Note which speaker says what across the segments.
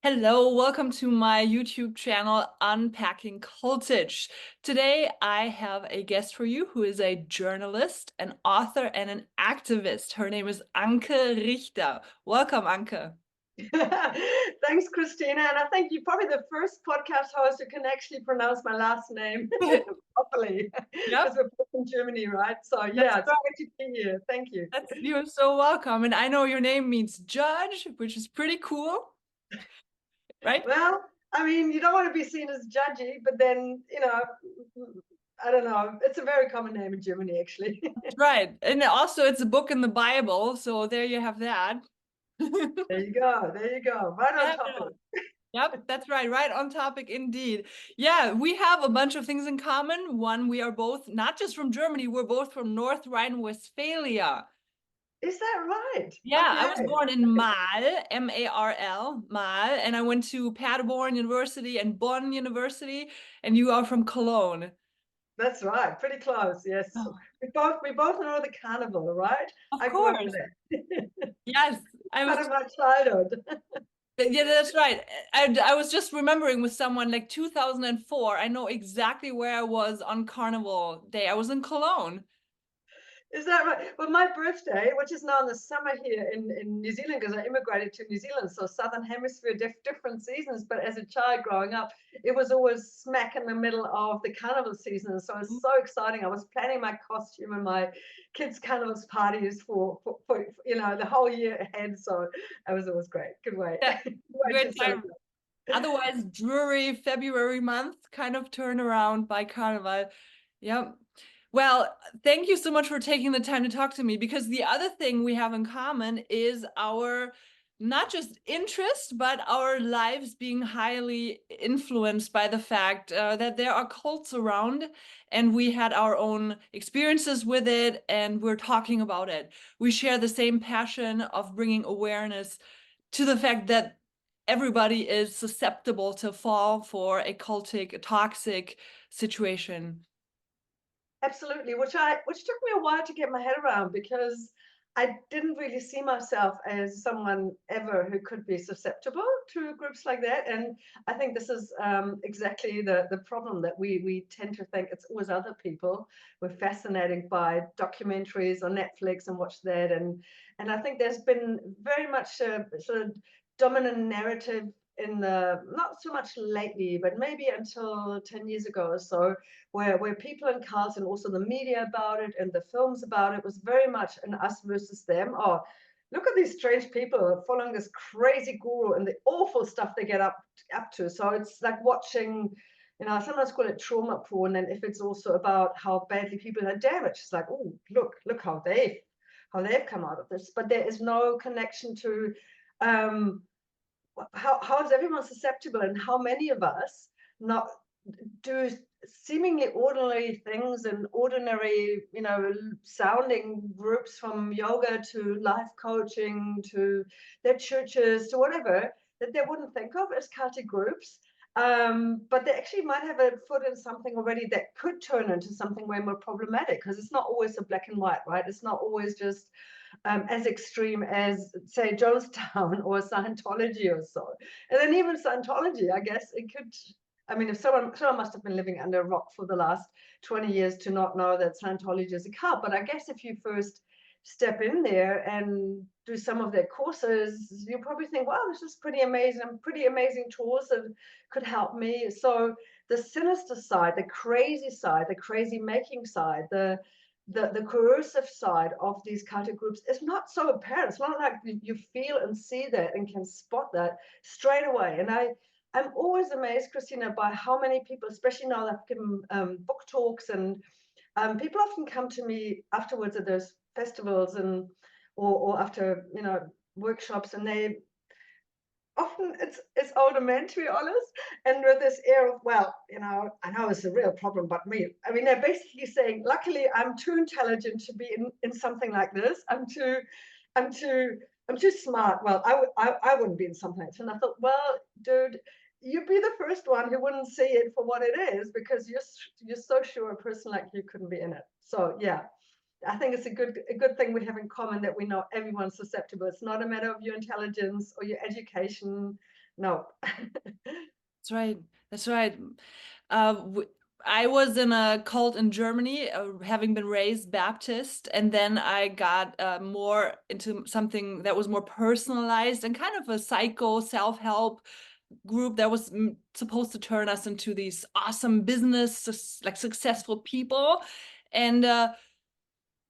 Speaker 1: Hello, welcome to my YouTube channel, Unpacking Cultage. Today, I have a guest for you who is a journalist, an author, and an activist. Her name is Anke Richter. Welcome, Anke.
Speaker 2: Thanks, Christina. And I think you're probably the first podcast host who can actually pronounce my last name properly
Speaker 1: Yep,
Speaker 2: because we're both in Germany, right? So,
Speaker 1: that's
Speaker 2: yeah, it's
Speaker 1: right.
Speaker 2: great to be here. Thank you.
Speaker 1: You're so welcome. And I know your name means judge, which is pretty cool, right?
Speaker 2: Well, I mean, you don't want to be seen as judgy, but then, I don't know. It's a very common name in Germany, actually.
Speaker 1: Right. And also, it's a book in the Bible, so there you have that.
Speaker 2: There you go. There you go. Right on
Speaker 1: Yeah,
Speaker 2: topic.
Speaker 1: yep, that's right. Right on topic indeed. Yeah, we have a bunch of things in common. One, we are both not just from Germany, we're both from North Rhine-Westphalia.
Speaker 2: Is that right?
Speaker 1: Yeah, I was
Speaker 2: Okay.
Speaker 1: born in Marl, M-A-R-L, Marl, and I went to Paderborn University and Bonn University, and you are from Cologne.
Speaker 2: That's right. Pretty close. Yes.
Speaker 1: Oh,
Speaker 2: We both know the carnival, right?
Speaker 1: of
Speaker 2: I grew up with
Speaker 1: course.
Speaker 2: it.
Speaker 1: Yes, I
Speaker 2: Part
Speaker 1: was.
Speaker 2: of my childhood.
Speaker 1: Yeah, that's right. I was just remembering with someone like 2004. I know exactly where I was on Carnival Day. I was in Cologne.
Speaker 2: Is that right? Well, my birthday, which is now in the summer here in New Zealand, because I immigrated to New Zealand, so Southern Hemisphere, different seasons. But as a child growing up, it was always smack in the middle of the carnival season. So it's so exciting. I was planning my costume and my kids' carnivals parties for the whole year ahead. So it was always great. Good way,
Speaker 1: Yeah,
Speaker 2: good way
Speaker 1: great
Speaker 2: to
Speaker 1: time.
Speaker 2: celebrate.
Speaker 1: Otherwise, dreary February month kind of turn around by Carnival. Yep. Well, thank you so much for taking the time to talk to me because the other thing we have in common is our not just interest, but our lives being highly influenced by the fact that there are cults around and we had our own experiences with it and we're talking about it. We share the same passion of bringing awareness to the fact that everybody is susceptible to fall for a cultic, a toxic situation.
Speaker 2: Absolutely, which took me a while to get my head around because I didn't really see myself as someone ever who could be susceptible to groups like that. And I think this is exactly the problem that we tend to think it's always other people. We're fascinated by documentaries on Netflix and watch that. And I think there's been very much a sort of dominant narrative in the not so much lately, but maybe until 10 years ago or so, where people in cults and also the media about it and the films about it was very much an us versus them. Oh, look at these strange people following this crazy guru and the awful stuff they get up to. So it's like watching, I sometimes call it trauma porn. And if it's also about how badly people are damaged, it's like, oh, look how they've come out of this. But there is no connection to um, how is everyone susceptible and how many of us not do seemingly ordinary things and ordinary, sounding groups, from yoga to life coaching to their churches to whatever, that they wouldn't think of as cultic groups. But they actually might have a foot in something already that could turn into something way more problematic, because it's not always a black and white, right? It's not always just as extreme as, say, Jonestown or Scientology or so. And then even Scientology, I guess it could. I mean, if someone must have been living under a rock for the last 20 years to not know that Scientology is a cult. But I guess if you first step in there and do some of their courses, you probably think, wow, this is pretty amazing tools that could help me. So the sinister side, the crazy making side, the coercive side of these cultic groups is not so apparent. It's not like you feel and see that and can spot that straight away. And I'm always amazed, Christina, by how many people, especially now that I've given book talks, and people often come to me afterwards at those festivals and or after workshops, and they often it's older men, to be honest, and with this air of, well, I know it's a real problem, but me. I mean, they're basically saying, luckily, I'm too intelligent to be in something like this. I'm too I'm too smart. Well, I wouldn't be in something like this. And I thought, well, dude, you'd be the first one who wouldn't see it for what it is, because you're so sure a person like you couldn't be in it. So yeah, I think it's a good thing we have in common, that we know everyone's susceptible. It's not a matter of your intelligence or your education. no.
Speaker 1: That's right. That's right. I was in a cult in Germany, having been raised Baptist, and then I got more into something that was more personalized and kind of a psycho self-help group that was supposed to turn us into these awesome business, like successful people. And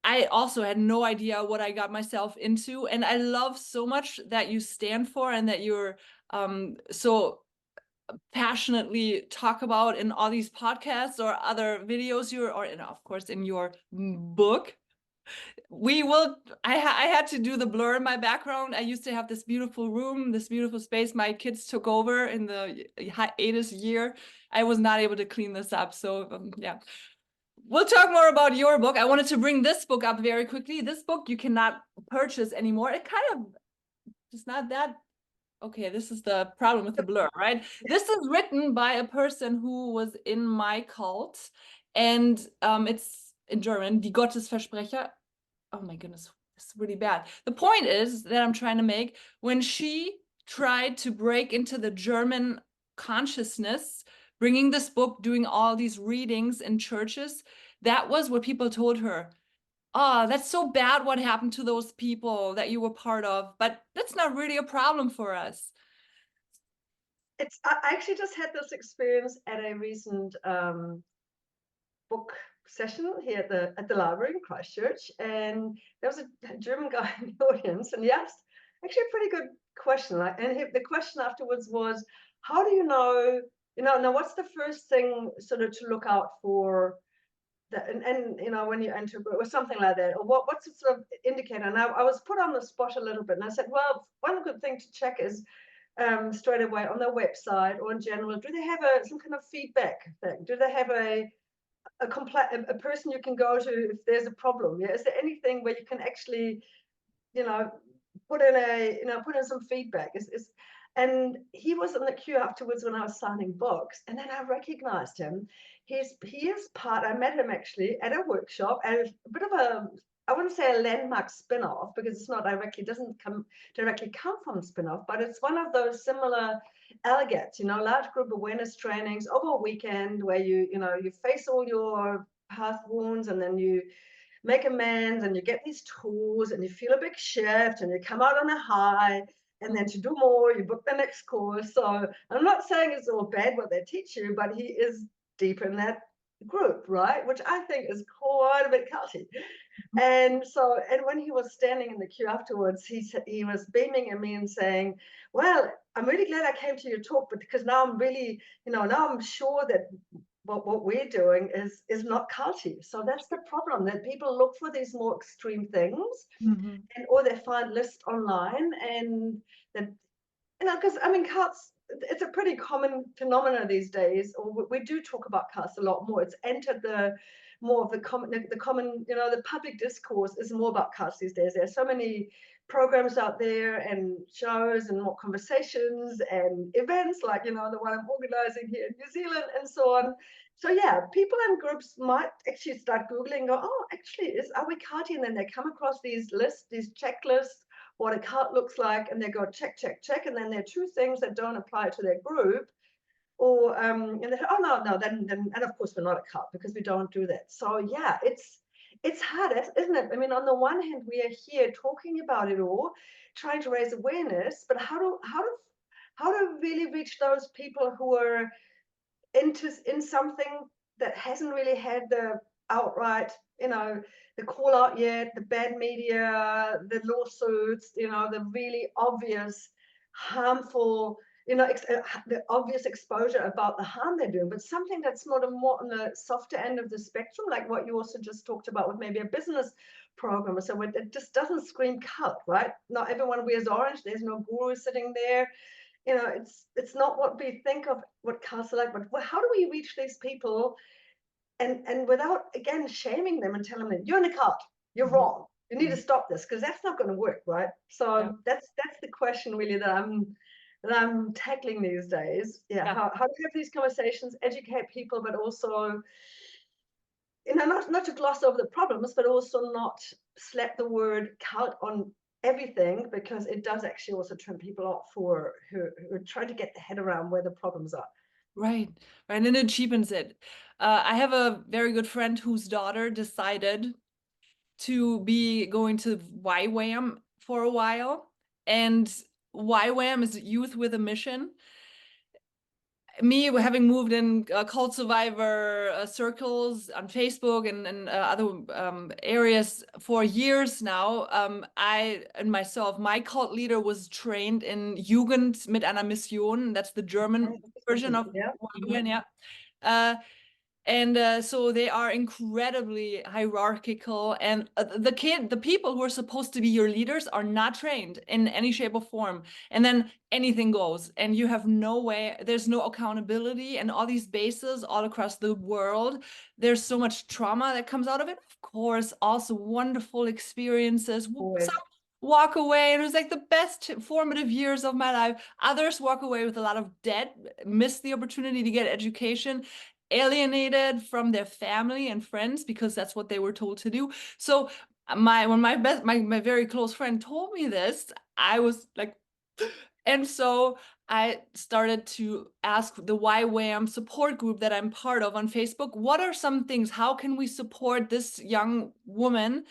Speaker 1: I also had no idea what I got myself into. And I love so much that you stand for and that you're so passionately talk about in all these podcasts or other videos or of course in your book. I had to do the blur in my background. I used to have this beautiful room, this beautiful space my kids took over in the 80th year. I was not able to clean this up, so yeah. We'll talk more about your book. I wanted to bring this book up very quickly. This book you cannot purchase anymore. It kind of, it's not that okay, this is the problem with the blur, right? This is written by a person who was in my cult, and it's in German, Die Gottesversprecher. Oh my goodness, it's really bad. The point is that I'm trying to make, when she tried to break into the German consciousness, bringing this book, doing all these readings in churches, that was what people told her. Oh, that's so bad what happened to those people that you were part of, but that's not really a problem for us.
Speaker 2: I actually just had this experience at a recent book session here at the library in Christchurch, and there was a German guy in the audience, and he asked actually a pretty good question. The question afterwards was, how do you know, now what's the first thing sort of to look out for that, and when you enter or something like that, or what's the sort of indicator? And I was put on the spot a little bit, and I said, well, one good thing to check is straight away on their website or in general, do they have some kind of feedback thing? Do they have a person you can go to if there's a problem? Yeah, is there anything where you can actually, put in some feedback? And he was in the queue afterwards when I was signing books, and then I recognized him. He is part. I met him actually at a workshop, at a bit of a, I wouldn't say a landmark spin-off, because it's not doesn't directly come from spin-off, but it's one of those similar LGATs, large group awareness trainings over a weekend, where you face all your past wounds, and then you make amends, and you get these tools, and you feel a big shift, and you come out on a high. And then to do more, you book the next course. So I'm not saying it's all bad what they teach you, but he is deep in that group, right? Which I think is quite a bit culty. And when he was standing in the queue afterwards, he was beaming at me and saying, well, I'm really glad I came to your talk, but because now I'm really, now I'm sure that what we're doing is not culty. So that's the problem, that people look for these more extreme things, or they find lists online, and that, because cults, it's a pretty common phenomenon these days, or we do talk about cults a lot more. It's entered the common, the public discourse is more about cults these days. There's so many programs out there, and shows, and more conversations and events, like the one I'm organizing here in New Zealand, and so on. So yeah, people and groups might actually start Googling, go, oh, actually, are we culty? And then they come across these lists, these checklists, what a cult looks like, and they go check, check, check, and then there are two things that don't apply to their group, or and they say, oh no, then and of course we're not a cult because we don't do that. So yeah, it's hard, isn't it? I mean, on the one hand, we are here talking about it all, trying to raise awareness, but how to really reach those people who are in something that hasn't really had the outright, the call out yet, the bad media, the lawsuits, the really obvious harmful, the obvious exposure about the harm they're doing, but something that's more on the softer end of the spectrum, like what you also just talked about with maybe a business program. So it just doesn't scream cult, right? Not everyone wears orange. There's no guru sitting there. It's not what we think of what cults are like, but how do we reach these people, and without, again, shaming them and telling them, you're in a cult, you're wrong, you need to stop this, because that's not going to work, right? So that's the question really that I'm tackling these days. How to have these conversations, educate people, but also, not to gloss over the problems, but also not slap the word cult on everything, because it does actually also turn people off who are trying to get their head around where the problems are.
Speaker 1: Right, right, and it cheapens it. I have a very good friend whose daughter decided to be going to YWAM for a while, and YWAM is Youth with a Mission. Me having moved in cult survivor circles on Facebook and other areas for years now, I and myself, my cult leader was trained in Jugend mit einer Mission. That's the German
Speaker 2: Okay,
Speaker 1: version
Speaker 2: mission,
Speaker 1: of
Speaker 2: yeah.
Speaker 1: YWAM, yeah. Uh, and so they are incredibly hierarchical, and the people who are supposed to be your leaders are not trained in any shape or form. And then anything goes, and you have no way, there's no accountability, and all these bases all across the world, there's so much trauma that comes out of it. Of course, also wonderful experiences. Some
Speaker 2: Always.
Speaker 1: walk away, and it was like the best formative years of my life. Others walk away with a lot of debt, miss the opportunity to get education, alienated from their family and friends because that's what they were told to do. So when my very close friend told me this, I was like, and so I started to ask the YWAM support group that I'm part of on Facebook, what are some things, how can we support this young woman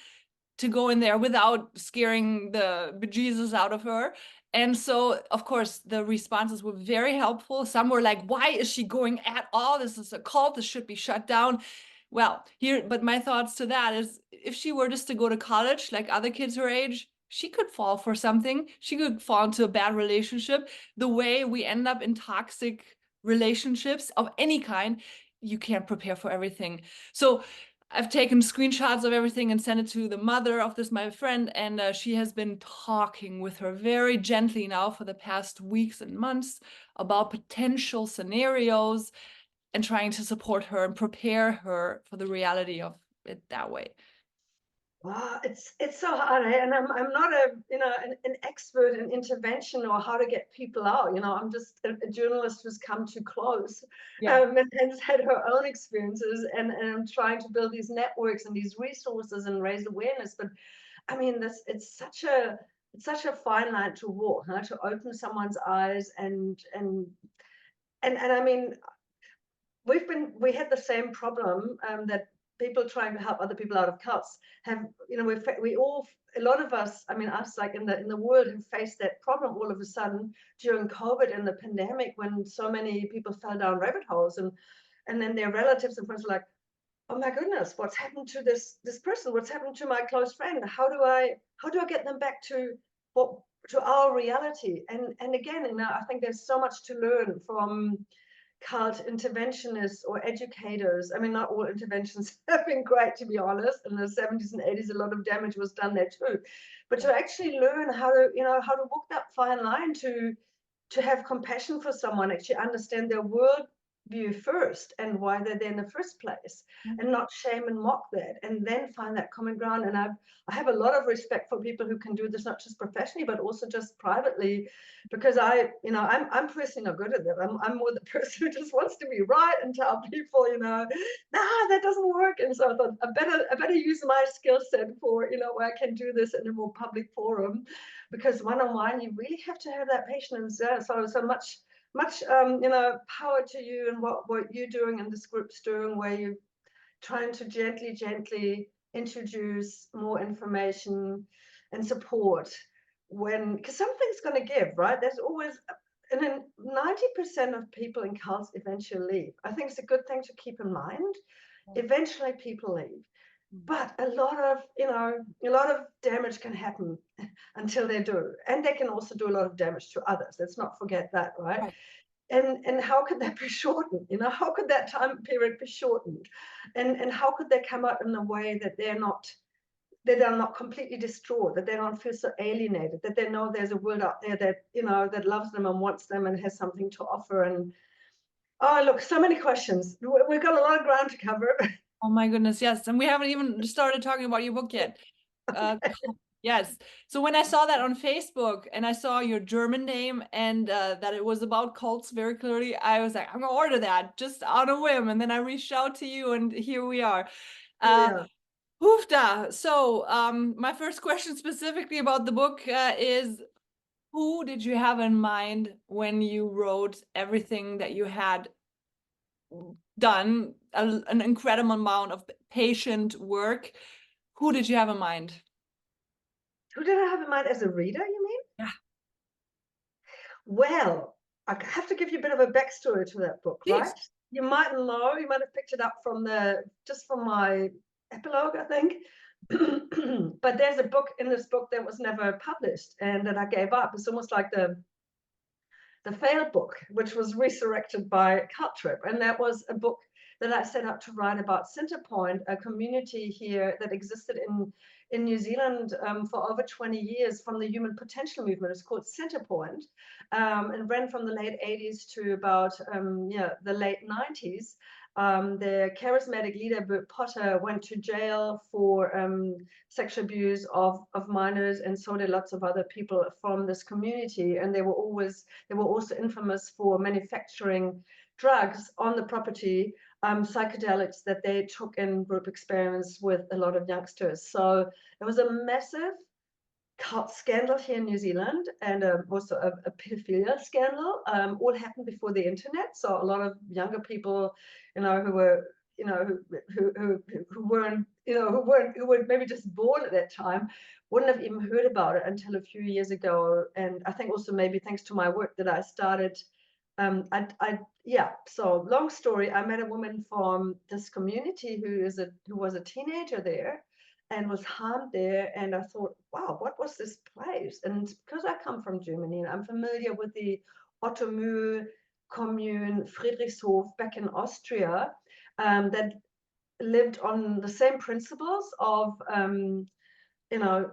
Speaker 1: to go in there without scaring the bejesus out of her? And so, of course, the responses were very helpful. Some were like, why is she going at all? This is a cult. This should be shut down. Well, but my thoughts to that is, if she were just to go to college like other kids her age, she could fall for something. She could fall into a bad relationship. The way we end up in toxic relationships of any kind, you can't prepare for everything. So I've taken screenshots of everything and sent it to the mother of this, my friend, and she has been talking with her very gently now for the past weeks and months about potential scenarios and trying to support her and prepare her for the reality of it that way.
Speaker 2: Wow, it's so hard, eh? And I'm not a an expert in intervention or how to get people out. I'm just a journalist who's come too close,
Speaker 1: Yeah.
Speaker 2: and has had her own experiences, and I'm trying to build these networks and these resources and raise awareness. But I mean, this it's such a fine line to walk, huh? To open someone's eyes and I mean, we had the same problem, that people trying to help other people out of cults have, we all, a lot of us, I mean us, like in the world, have faced that problem all of a sudden during COVID and the pandemic, when so many people fell down rabbit holes, and then their relatives and friends were like, oh my goodness, what's happened to this person, what's happened to my close friend, how do I get them back to what to our reality? And again, I think there's so much to learn from cult interventionists or educators. I mean, not all interventions have been great, to be honest. In the 70s and 80s, a lot of damage was done there too. But to actually learn how to walk that fine line, to have compassion for someone, actually understand their world view first and why they're there in the first place, and not shame and mock that, and then find that common ground. And I have a lot of respect for people who can do this, not just professionally but also just privately, because I'm personally not good at that. I'm more the person who just wants to be right and tell people, nah, that doesn't work. And so I thought I better use my skill set for, where I can do this in a more public forum, because one-on-one you really have to have that patience. Yeah, so much power to you and what you're doing and this group's doing, where you're trying to gently introduce more information and support, because something's going to give, right? There's always, and then 90% of people in cults eventually leave. I think it's a good thing to keep in mind. Eventually people leave, but a lot of damage can happen until they do, and they can also do a lot of damage to others. Let's not forget that, right?
Speaker 1: Right.
Speaker 2: And how could that be shortened? How could that time period be shortened? And how could they come out in a way that they're not completely distraught, that they don't feel so alienated, that they know there's a world out there that that loves them and wants them and has something to offer? And oh, look, so many questions. We've got a lot of ground to cover.
Speaker 1: Oh my goodness, yes. And we haven't even started talking about your book yet. Yes. So when I saw that on Facebook and I saw your German name and that it was about cults very clearly, I was like, I'm gonna order that just on a whim. And then I reached out to you and here we are.
Speaker 2: Here we
Speaker 1: Uh,
Speaker 2: are.
Speaker 1: Hoofda. So, my first question specifically about the book is, who did you have in mind when you wrote everything that you had done, an incredible amount of patient work? Who did you have in mind?
Speaker 2: Who did I have in mind as a reader, you mean?
Speaker 1: Yeah,
Speaker 2: Well, I have to give you a bit of a backstory to that book,
Speaker 1: please.
Speaker 2: right? You might know, you might have picked it up from just from my epilogue, I think. But there's a book in this book that was never published and that I gave up. It's almost like the failed book, which was resurrected by Cult Trip. And that was a book that I set out to write about Centerpoint, a community here that existed in New Zealand for over 20 years from the human potential movement. It's called Centerpoint, and ran from the late 80s to about the late 90s. The charismatic leader, Bert Potter, went to jail for sexual abuse of minors, and so did lots of other people from this community. And they were also infamous for manufacturing drugs on the property, psychedelics that they took in group experiments with a lot of youngsters. So it was a massive cult scandal here in New Zealand, and also a pedophilia scandal. All happened before the internet, so a lot of younger people, who were, who weren't, who were maybe just born at that time, wouldn't have even heard about it until a few years ago. And I think also maybe thanks to my work that I started. Yeah. So long story. I met a woman from this community who was a teenager there and was harmed there. And I thought, wow, what was this place? And because I come from Germany and I'm familiar with the Otto commune, Friedrichshof back in Austria, that lived on the same principles of, you know,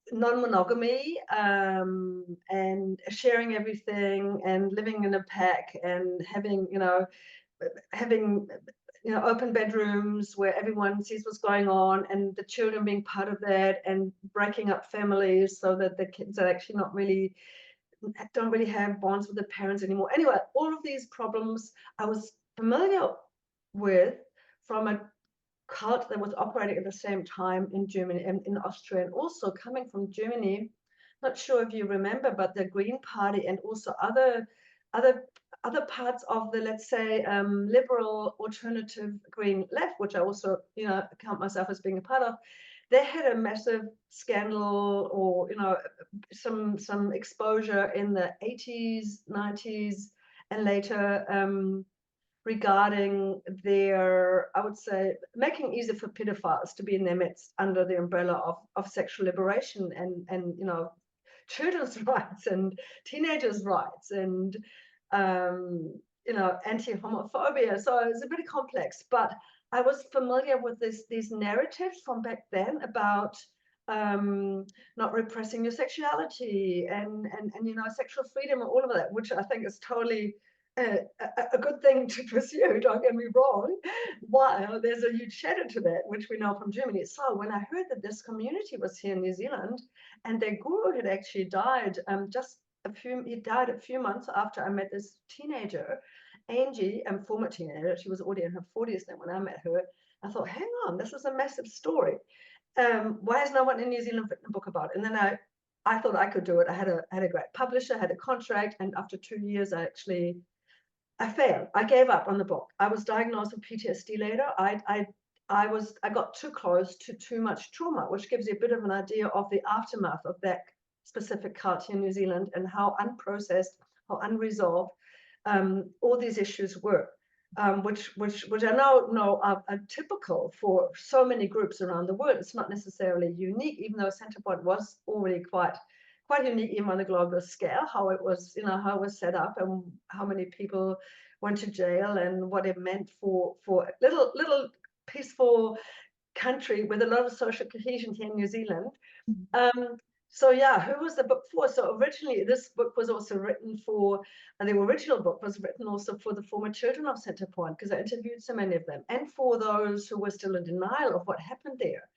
Speaker 2: non-monogamy, and sharing everything and living in a pack and having open bedrooms where everyone sees what's going on, and the children being part of that, and breaking up families so that the kids are actually don't really have bonds with the parents anymore. Anyway, all of these problems I was familiar with from a cult that was operating at the same time in Germany and in Austria, and also coming from Germany. Not sure if you remember, but the Green Party and also other other parts of the, let's say, liberal alternative green left, which I also count myself as being a part of. They had a massive scandal, or some exposure in the 80s, 90s, and later, regarding their, I would say, making it easier for pedophiles to be in their midst under the umbrella of sexual liberation and children's rights and teenagers' rights and anti-homophobia. So it's a bit complex, but I was familiar with these narratives from back then about not repressing your sexuality and sexual freedom and all of that, which I think is totally a good thing to pursue, don't get me wrong, while there's a huge shadow to that, which we know from Germany. So when I heard that this community was here in New Zealand and their guru had actually died, he died a few months after I met this teenager, Angie, former teenager. She was already in her 40s then when I met her. I thought, hang on, this is a massive story. Why has no one in New Zealand written a book about it? And then I thought I could do it. I had a great publisher, had a contract, and after 2 years, I failed. I gave up on the book. I was diagnosed with PTSD later. I got too close to too much trauma, which gives you a bit of an idea of the aftermath of that specific cult here in New Zealand and how unprocessed, how unresolved all these issues were, which I know are typical for so many groups around the world. It's not necessarily unique, even though Centerpoint was already quite unique even on a global scale, how it was, how it was set up and how many people went to jail and what it meant for a little peaceful country with a lot of social cohesion here in New Zealand. So yeah, who was the book for? So originally this book was also written for, and the original book was written also for the former children of Centerpoint, because I interviewed so many of them, and for those who were still in denial of what happened there,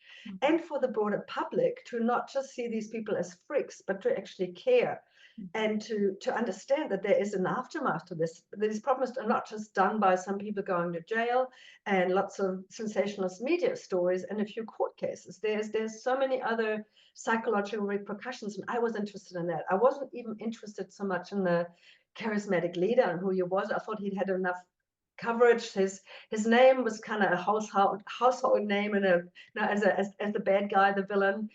Speaker 2: and for the broader public to not just see these people as freaks, but to actually care. and to understand that there is an aftermath to this. These problems are not just done by some people going to jail and lots of sensationalist media stories and a few court cases. There's so many other psychological repercussions, and I was interested in that. I wasn't even interested so much in the charismatic leader and who he was. I thought he'd had enough coverage. His name was kind of a household name, and as the bad guy, the villain,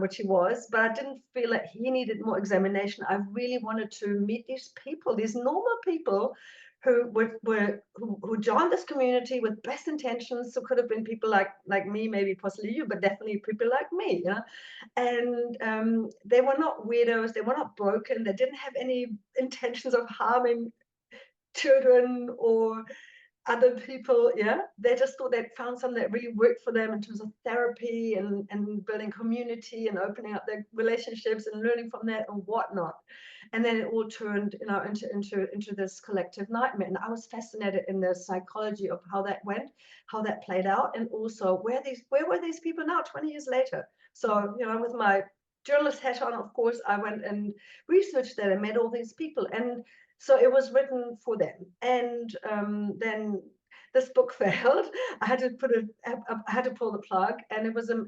Speaker 2: which he was. But I didn't feel like he needed more examination. I really wanted to meet these people, these normal people who who joined this community with best intentions. So could have been people like me, maybe possibly you, but definitely people like me, you know. And they were not weirdos. They were not broken. They didn't have any intentions of harming children or other people. Yeah, they just thought they'd found something that really worked for them in terms of therapy and building community and opening up their relationships and learning from that and whatnot. And then it all turned, you know, into this collective nightmare. And I was fascinated in the psychology of how that went, how that played out, and also where were these people now 20 years later. So, you know, with my journalist hat on, of course, I went and researched that and met all these people. And so it was written for them. And then this book failed. I had to I had to pull the plug, and it was a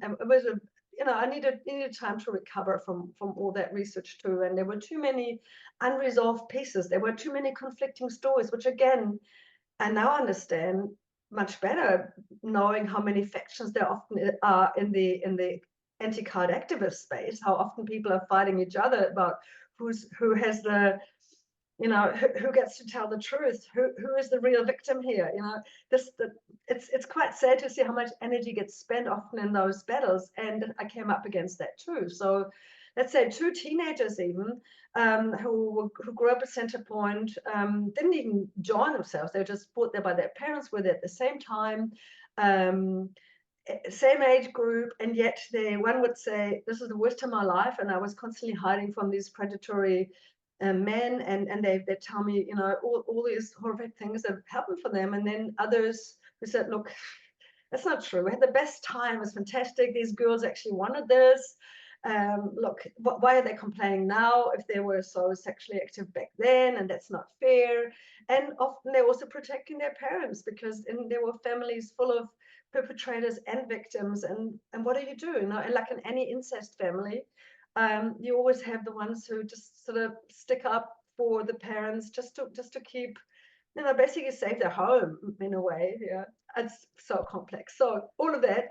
Speaker 2: you know, I needed time to recover from all that research too. And there were too many unresolved pieces. There were too many conflicting stories, which again, I now understand much better, knowing how many factions there often are in the anti-card activist space. How often people are fighting each other about who has the, you know, who gets to tell the truth, who is the real victim here. You know, it's quite sad to see how much energy gets spent often in those battles, and I came up against that too. So let's say two teenagers even, who grew up at Centerpoint, didn't even join themselves. They were just brought there by their parents, were there at the same time, same age group, and yet one would say, this is the worst of my life, and I was constantly hiding from these predatory men, and they tell me, you know, all these horrific things that happened for them. And then others who said, look, that's not true. We had the best time. It was fantastic. These girls actually wanted this. Look, why are they complaining now if they were so sexually active back then? And that's not fair. And often they're also protecting their parents, because there were families full of perpetrators and victims. And what do? You know, and like in any incest family, you always have the ones who just sort of stick up for the parents just to keep, you know, basically save their home in a way. Yeah, it's so complex. So all of that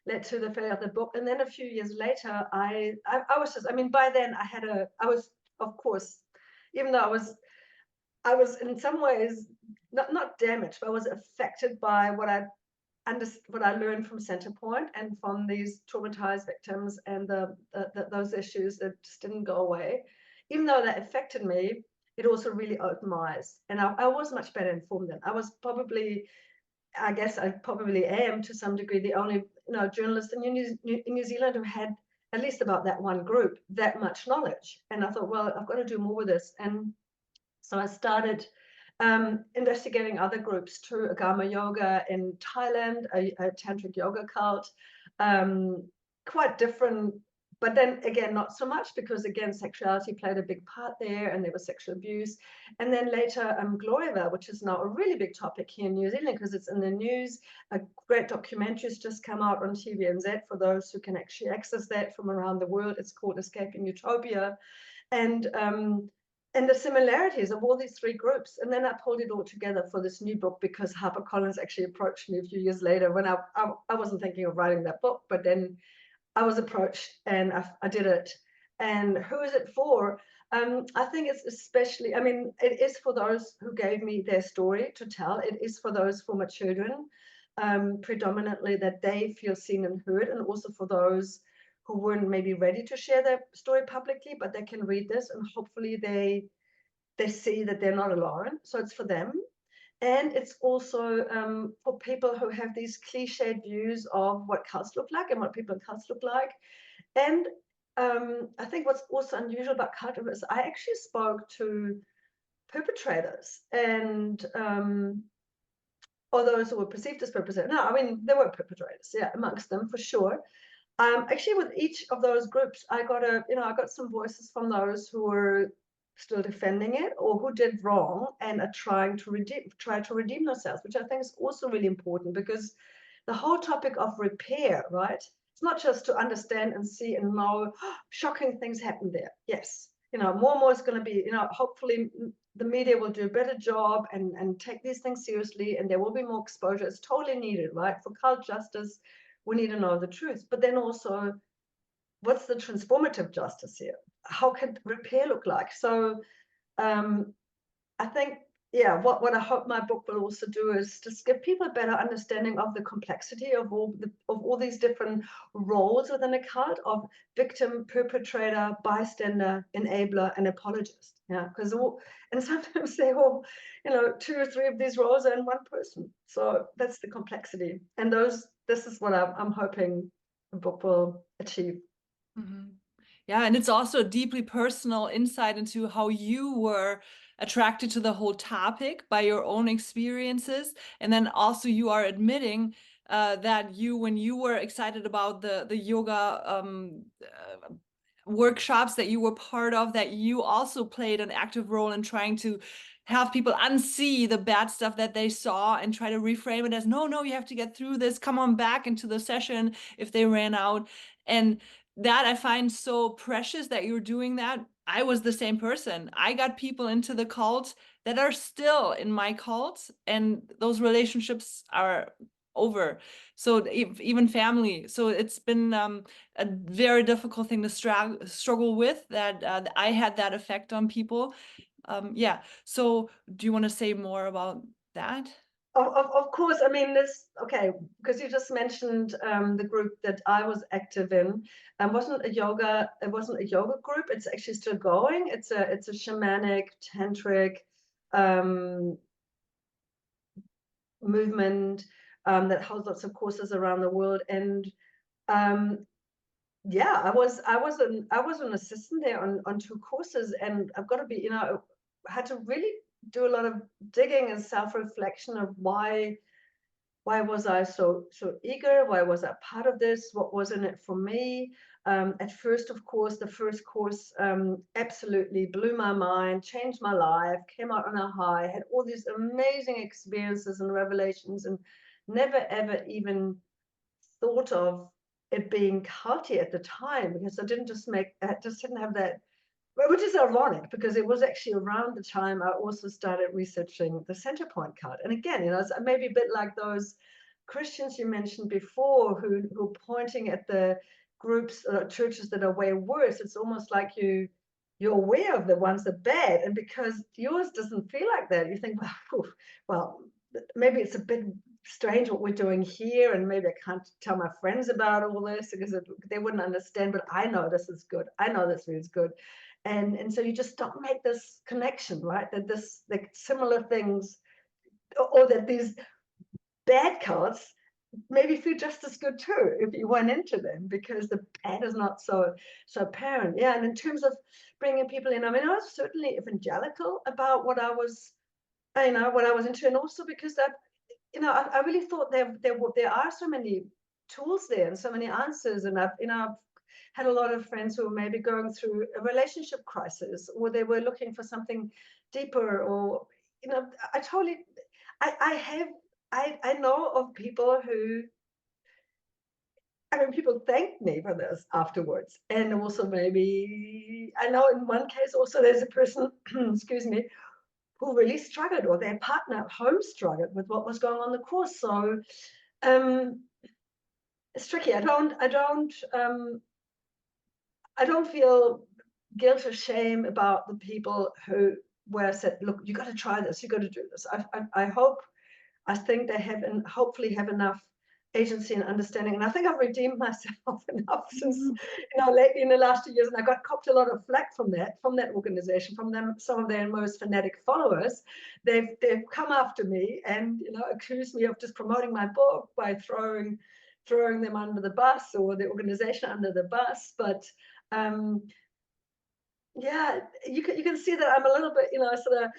Speaker 2: led to the failure of the book. And then a few years later, I was just, I mean, by then I was, of course, even though I was in some ways not damaged, but I was affected by what I learned from Centerpoint and from these traumatized victims and those issues that just didn't go away. Even though that affected me, it also really opened my eyes, and I was much better informed then. I was probably, I guess I probably am to some degree, the only, you know, journalist in New Zealand who had, at least about that one group, that much knowledge. And I thought, well, I've got to do more with this. And so I started investigating other groups too, Agama yoga in Thailand, a tantric yoga cult, quite different, but then again, not so much, because again, sexuality played a big part there, and there was sexual abuse. And then later, Gloria, which is now a really big topic here in New Zealand because it's in the news. A great documentary has just come out on TVNZ for those who can actually access that from around the world. It's called Escaping Utopia. And the similarities of all these three groups. And then I pulled it all together for this new book, because HarperCollins actually approached me a few years later when I wasn't thinking of writing that book, but then I was approached and I did it. And who is it for? I think it's especially, I mean, it is for those who gave me their story to tell. It is for those former children, predominantly, that they feel seen and heard, and also for those who weren't maybe ready to share their story publicly, but they can read this and hopefully they see that they're not alone. So it's for them. And it's also for people who have these cliched views of what cults look like and what people in cults look like. And I think what's also unusual about cultism is I actually spoke to perpetrators and or those who were perceived as perpetrators. No, I mean, there were perpetrators, yeah, amongst them for sure. Actually, with each of those groups, I got some voices from those who were still defending it or who did wrong and are try to redeem themselves, which I think is also really important, because the whole topic of repair, right? It's not just to understand and see and know, shocking things happen there. Yes, more and more is going to be, hopefully the media will do a better job and take these things seriously, and there will be more exposure. It's totally needed, right? For cult justice, we need to know the truth. But then also, what's the transformative justice here? How can repair look like? So I think, yeah, what I hope my book will also do is just give people a better understanding of the complexity of all these different roles within a cult, of victim, perpetrator, bystander, enabler, and apologist. Yeah, because and sometimes they all, 2 or 3 of these roles are in one person. So that's the complexity, and this is what I'm hoping the book will achieve.
Speaker 1: Mhm. Yeah, and it's also a deeply personal insight into how you were attracted to the whole topic by your own experiences. And then also you are admitting that when you were excited about the yoga workshops that you were part of, that you also played an active role in trying to have people unsee the bad stuff that they saw and try to reframe it as, no, no, you have to get through this, come on back into the session if they ran out. And that I find so precious that you're doing that. I was the same person. I got people into the cult that are still in my cult, and those relationships are over. So even family. So it's been a very difficult thing to struggle with, that I had that effect on people. Yeah. So do you want to say more about that?
Speaker 2: Of course, I mean, okay, because you just mentioned the group that I was active in, it wasn't a yoga group. It's actually still going. It's a shamanic, tantric um, movement that holds lots of courses around the world. And yeah, I was an assistant there on 2 courses, and I've got to be, I had to really do a lot of digging and self-reflection of why was I so eager? Why was I part of this? What was in it for me? At first, of course, the first course absolutely blew my mind, changed my life, came out on a high, had all these amazing experiences and revelations, and never ever even thought of it being culty at the time, because I just didn't have that. Which is ironic, because it was actually around the time I also started researching the Centerpoint cult. And again, it's maybe a bit like those Christians you mentioned before who are pointing at the groups, churches that are way worse. It's almost like you're aware of the ones that are bad, and because yours doesn't feel like that, you think, well, maybe it's a bit strange what we're doing here, and maybe I can't tell my friends about all this because they wouldn't understand, but I know this is good. I know this is good. And so you just don't make this connection, right? That similar things, or that these bad cults maybe feel just as good too if you went into them, because the bad is not so apparent. Yeah, and in terms of bringing people in, I mean, I was certainly evangelical about what I was into, and also because that, I really thought there are so many tools there and so many answers, and I've had a lot of friends who were maybe going through a relationship crisis, or they were looking for something deeper, or I totally, I know of people who, I mean, people thanked me for this afterwards. And also, maybe I know in one case also there's a person, excuse me, who really struggled, or their partner at home struggled with what was going on the course. So um, it's tricky. I don't feel guilt or shame about the people where I said, look, you got to try this, you got to do this. I think they have, and hopefully have enough agency and understanding. And I think I've redeemed myself enough since, lately in the last 2 years. And I got copped a lot of flack from that organization, from them, some of their most fanatic followers. They've come after me and, accused me of just promoting my book by throwing them under the bus, or the organization under the bus. But yeah, you can see that I'm a little bit, sort of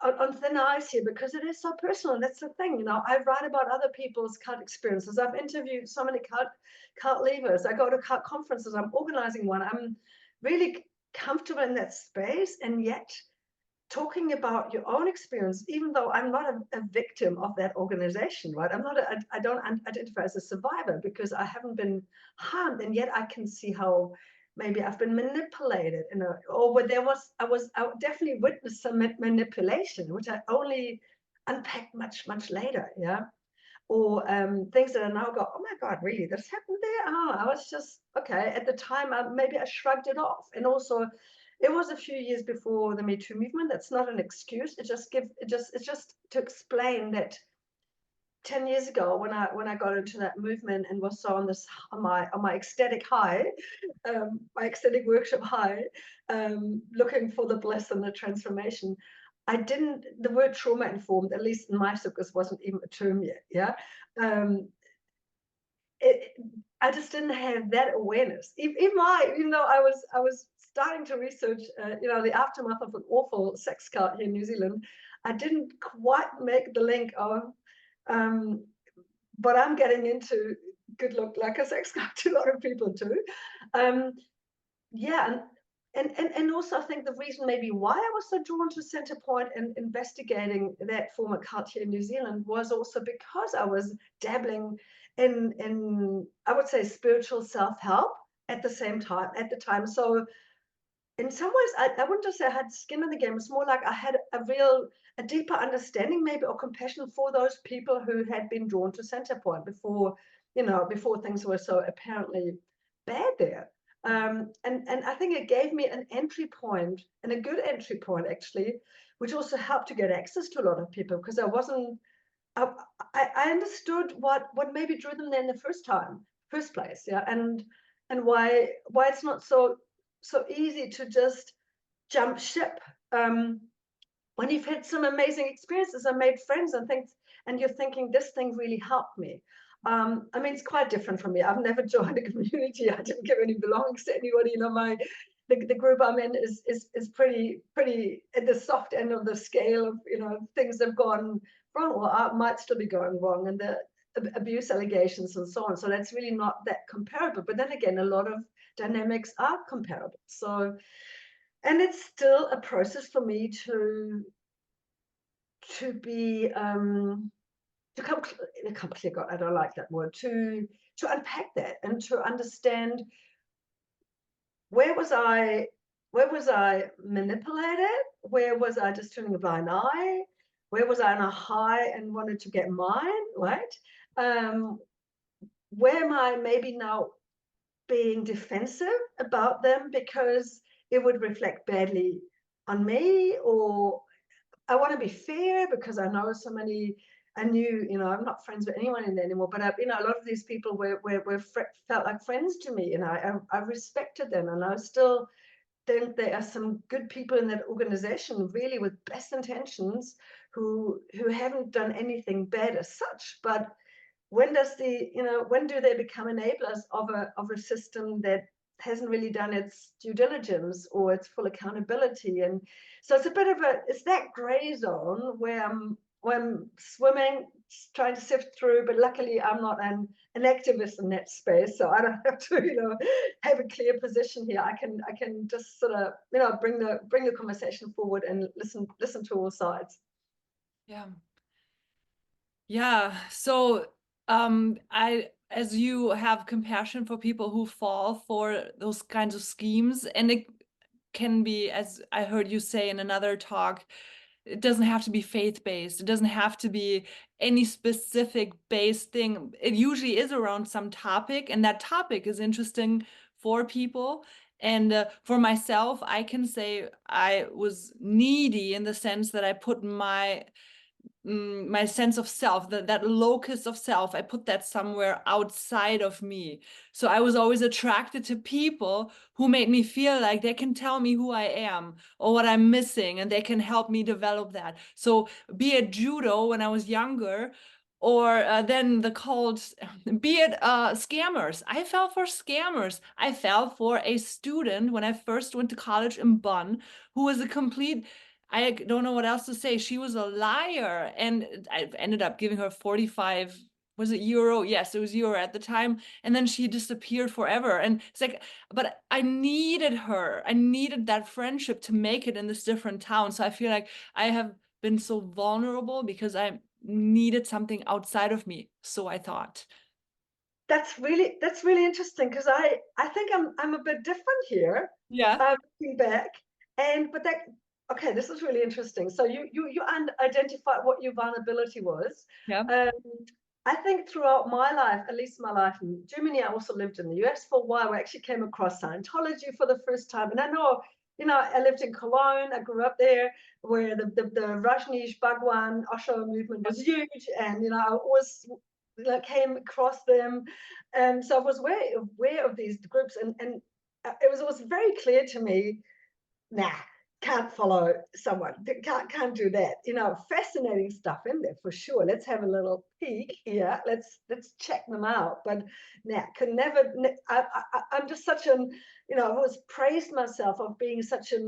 Speaker 2: on thin ice here because it is so personal. That's the thing, you know. I write about other people's cult experiences. I've interviewed so many cult leavers. I go to cult conferences. I'm organizing one. I'm really comfortable in that space, and yet talking about your own experience, even though I'm not a victim of that organization, right? I don't identify as a survivor because I haven't been harmed, and yet I can see how maybe I've been manipulated, or where I definitely witnessed some manipulation, which I only unpacked much later, yeah. Or things that I now go, oh my God, really, this happened there? Oh, I was just, okay. At the time, maybe I shrugged it off. And also, it was a few years before the Me Too movement. That's not an excuse. It's just to explain that 10 years ago, when I got into that movement and was so on my ecstatic high, my ecstatic workshop high, looking for the bliss and the transformation, the word trauma informed, at least in my circles, wasn't even a term yet. Yeah. Um, it, I just didn't have that awareness. Even though I was starting to research, the aftermath of an awful sex cult here in New Zealand, I didn't quite make the link of, but I'm getting into good look like a sex cult to a lot of people too. Yeah, and also I think the reason maybe why I was so drawn to Centerpoint and investigating that former cult here in New Zealand was also because I was dabbling in I would say spiritual self-help at the time. So in some ways I wouldn't just say I had skin in the game. It's more like I had a deeper understanding maybe or compassion for those people who had been drawn to Centerpoint before things were so apparently bad there. And I think it gave me an entry point, and a good entry point actually, which also helped to get access to a lot of people because I, I understood what maybe drew them there in the first place, yeah, and why it's not so easy to just jump ship when you've had some amazing experiences and made friends and things, and you're thinking this thing really helped me. I mean, it's quite different from me. I've never joined a community. I didn't give any belongings to anybody. The group I'm in is pretty at the soft end of the scale of things have gone wrong or might still be going wrong, and the abuse allegations and so on. So that's really not that comparable. But then again, a lot of dynamics are comparable. So, and it's still a process for me to be to come clear. God, I don't like that word. To unpack that and to understand where was I manipulated? Where was I just turning a blind eye? Where was I on a high and wanted to get mine? Right? Where am I maybe now being defensive about them because it would reflect badly on me, or I want to be fair because I know so many. I knew, I'm not friends with anyone in there anymore, but a lot of these people felt like friends to me, and I respected them, and I still think there are some good people in that organization, really with best intentions, who haven't done anything bad as such. But when do they become enablers of a system that hasn't really done its due diligence or its full accountability? And so it's that gray zone where I'm swimming, trying to sift through, but luckily I'm not an activist in that space, so I don't have to have a clear position here. I can just sort of bring the conversation forward and listen to all sides.
Speaker 1: Yeah. So as you have compassion for people who fall for those kinds of schemes, and it can be, as I heard you say in another talk, it doesn't have to be faith-based. It doesn't have to be any specific based thing. It usually is around some topic, and that topic is interesting for people. And for myself, I can say I was needy in the sense that I put my sense of self, that locus of self, I put that somewhere outside of me. So I was always attracted to people who made me feel like they can tell me who I am or what I'm missing, and they can help me develop that. So be it judo when I was younger, or then the cults, be it scammers. I fell for scammers. I fell for a student when I first went to college in Bonn, who was a complete I don't know what else to say. She was a liar. And I ended up giving her 45, was it euro? Yes, it was euro at the time. And then she disappeared forever. And it's like, but I needed her. I needed that friendship to make it in this different town. So I feel like I have been so vulnerable because I needed something outside of me. So I thought.
Speaker 2: That's really interesting, because I think I'm a bit different here,
Speaker 1: Yeah.
Speaker 2: looking back. And but that okay, this is really interesting. So you identified what your vulnerability was.
Speaker 1: Yeah.
Speaker 2: Um, I think throughout my life, at least my life in Germany, I also lived in the US for a while. I actually came across Scientology for the first time, and I know. I lived in Cologne. I grew up there, where the Rajneesh Bhagwan Osho movement was huge, and I always came across them, and so I was aware of these groups, and it was always very clear to me, nah, can't follow someone, can't do that. Fascinating stuff in there for sure. Let's have a little peek here. Let's check them out. But nah, could never. I'm just such an, I've always praised myself of being such a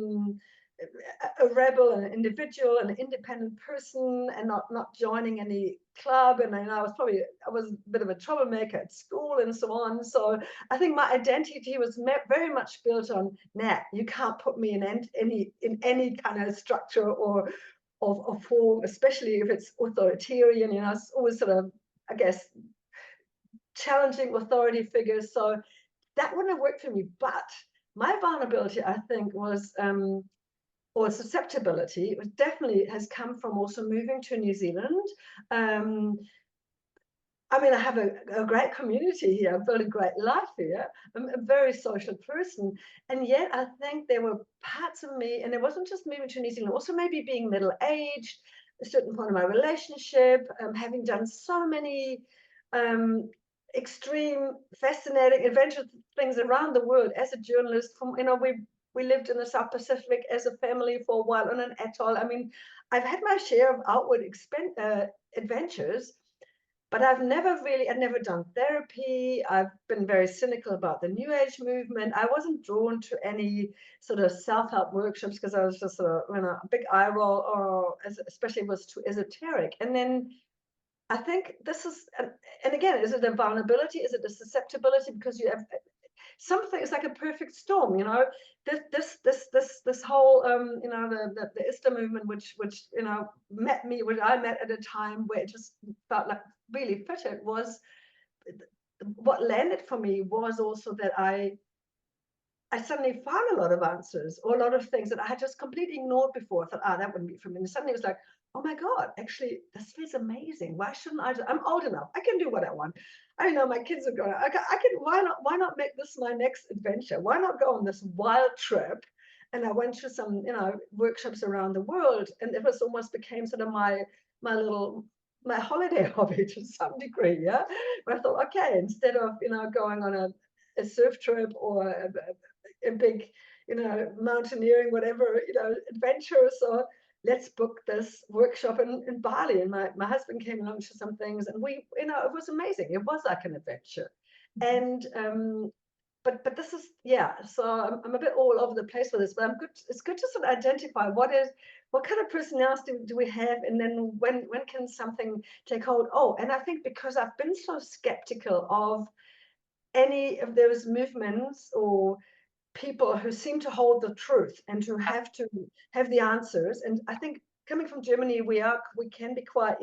Speaker 2: rebel, an individual, an independent person, and not joining any club. And I was a bit of a troublemaker at school and so on. So I think my identity was very much built on, nah, you can't put me in any kind of structure or form, especially if it's authoritarian. It's always sort of, I guess, challenging authority figures. So that wouldn't have worked for me. But my vulnerability, I think, was or susceptibility, it definitely has come from also moving to New Zealand. Um, I mean, I have a great community here. I've built a great life here. I'm a very social person. And yet I think there were parts of me, and it wasn't just moving to New Zealand, also maybe being middle-aged, a certain point of my relationship, having done so many um, extreme, fascinating, adventurous things around the world as a journalist. We lived in the South Pacific as a family for a while on an atoll. I mean, I've had my share of outward adventures, but I've never done therapy. I've been very cynical about the New Age movement. I wasn't drawn to any sort of self-help workshops, because I was just sort of, a big eye roll, or especially it was too esoteric. And then I think this is, and again, is it a vulnerability? Is it a susceptibility? Because you have something, it's like a perfect storm. This whole the ISTA movement, which which I met at a time where it just felt like really fitted, was what landed for me was also that I suddenly found a lot of answers, or a lot of things that I had just completely ignored before. I thought, that wouldn't be for me. And suddenly it was like, oh my God, actually, this feels amazing. Why shouldn't I? I'm old enough. I can do what I want. I know my kids are going, I can, why not make this my next adventure? Why not go on this wild trip? And I went through some, workshops around the world, and it was almost became sort of my little, my holiday hobby to some degree. Yeah. Where I thought, okay, instead of, going on a surf trip or a big, mountaineering, whatever, adventure. So let's book this workshop in Bali. And my husband came along to some things, and we, it was amazing. It was like an adventure. And but this is, yeah, so I'm a bit all over the place with this, but it's good to sort of identify what kind of personality do we have, and then when can something take hold. Oh, and I think because I've been so skeptical of any of those movements or people who seem to hold the truth and to have the answers. And I think coming from Germany, we can be quite